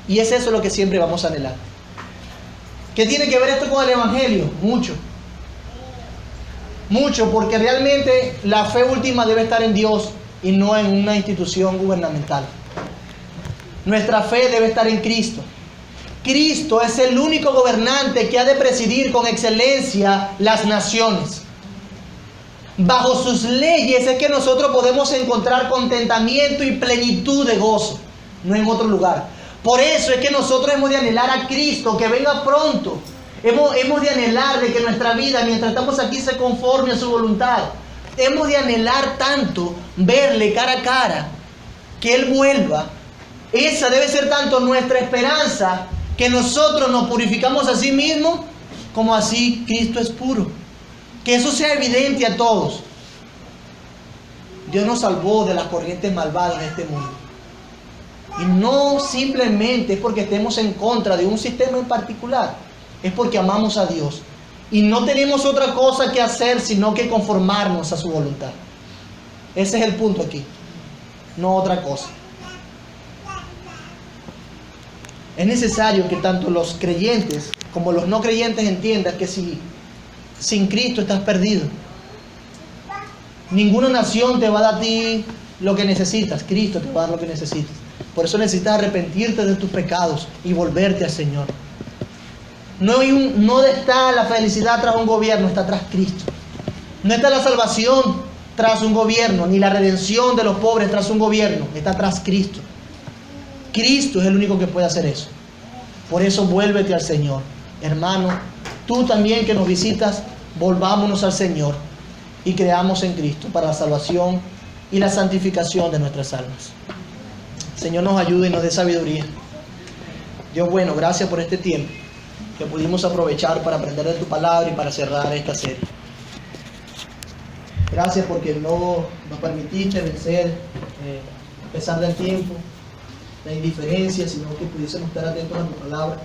Speaker 1: Y es eso lo que siempre vamos a anhelar. ¿Qué tiene que ver esto con el Evangelio? Mucho. Mucho, porque realmente la fe última debe estar en Dios y no en una institución gubernamental. Nuestra fe debe estar en Cristo. Cristo es el único gobernante que ha de presidir con excelencia las naciones. Bajo sus leyes es que nosotros podemos encontrar contentamiento y plenitud de gozo, no en otro lugar. Por eso es que nosotros hemos de anhelar a Cristo, que venga pronto. Hemos de anhelar de que nuestra vida, mientras estamos aquí, se conforme a su voluntad. Hemos de anhelar tanto verle cara a cara, que Él vuelva. Esa debe ser tanto nuestra esperanza, que nosotros nos purificamos a sí mismos, como así Cristo es puro. Que eso sea evidente a todos. Dios nos salvó de las corrientes malvadas de este mundo. Y no simplemente es porque estemos en contra de un sistema en particular, es porque amamos a Dios. Y no tenemos otra cosa que hacer sino que conformarnos a su voluntad. Ese es el punto aquí, no otra cosa. Es necesario que tanto los creyentes como los no creyentes entiendan que si sin Cristo estás perdido. Ninguna nación te va a dar a ti lo que necesitas. Cristo te va a dar lo que necesitas. Por eso necesitas arrepentirte de tus pecados y volverte al Señor. No está la felicidad tras un gobierno, está tras Cristo. No está la salvación tras un gobierno, ni la redención de los pobres tras un gobierno, está tras Cristo. Cristo es el único que puede hacer eso. Por eso vuélvete al Señor. Hermano, tú también que nos visitas, volvámonos al Señor y creamos en Cristo para la salvación y la santificación de nuestras almas. Señor, nos ayude y nos dé sabiduría. Dios bueno, gracias por este tiempo que pudimos aprovechar para aprender de tu palabra y para cerrar esta serie. Gracias porque no nos permitiste vencer a pesar del tiempo. la indiferencia, sino que pudiésemos estar atentos a tu palabra.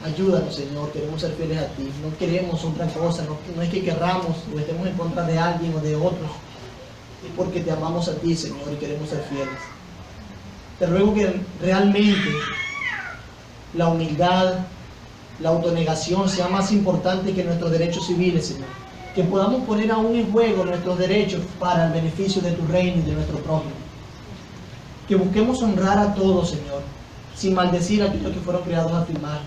Speaker 1: Ayúdanos, Señor, queremos ser fieles a ti, no queremos otra cosa, no es que querramos o estemos en contra de alguien o de otros, es porque te amamos a ti, Señor, y queremos ser fieles. Te ruego que realmente la humildad, la autonegación sea más importante que nuestros derechos civiles, Señor. Que podamos poner aún en juego nuestros derechos para el beneficio de tu reino y de nuestro prójimo. Que busquemos honrar a todos, Señor, sin maldecir a aquellos que fueron creados a tu imagen.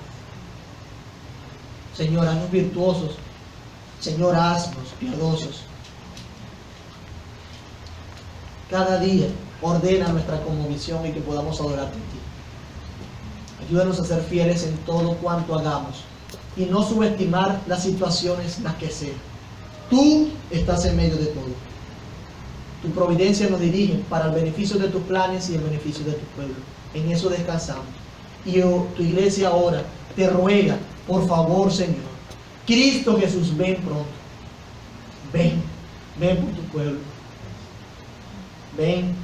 Speaker 1: Señor, haznos virtuosos. Señor, haznos piadosos. Cada día ordena nuestra conmovisión y que podamos adorarte a ti. Ayúdanos a ser fieles en todo cuanto hagamos y no subestimar las situaciones, las que sean. Tú estás en medio de todo. Tu providencia nos dirige para el beneficio de tus planes y el beneficio de tu pueblo. En eso descansamos. Y tu iglesia ahora te ruega, por favor, Señor, Cristo Jesús, ven pronto. Ven por tu pueblo. Ven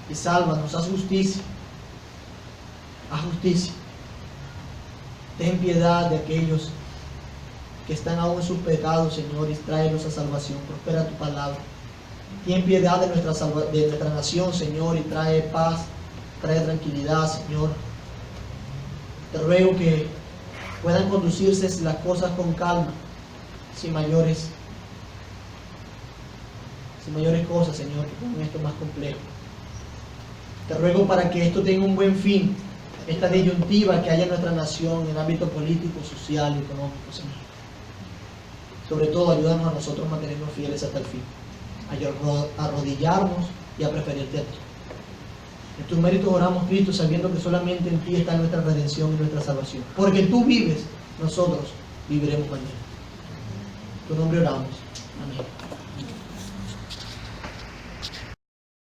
Speaker 1: y sálvanos, haz justicia. Haz justicia. Ten piedad de aquellos que están aún en sus pecados, Señor, y tráelos a salvación. Prospera tu palabra. Ten piedad de nuestra nación, Señor, y trae paz, trae tranquilidad, Señor. Te ruego que puedan conducirse las cosas con calma, sin mayores cosas, Señor, que pongan esto más complejo. Te ruego para que esto tenga un buen fin, esta disyuntiva que haya en nuestra nación en el ámbito político, social y económico, Señor. Sobre todo, ayúdanos a nosotros a mantenernos fieles hasta el fin, a arrodillarnos y a preferirte a ti. En tus méritos oramos, Cristo, sabiendo que solamente en ti está nuestra redención y nuestra salvación. Porque tú vives, nosotros viviremos mañana. En tu nombre oramos. Amén.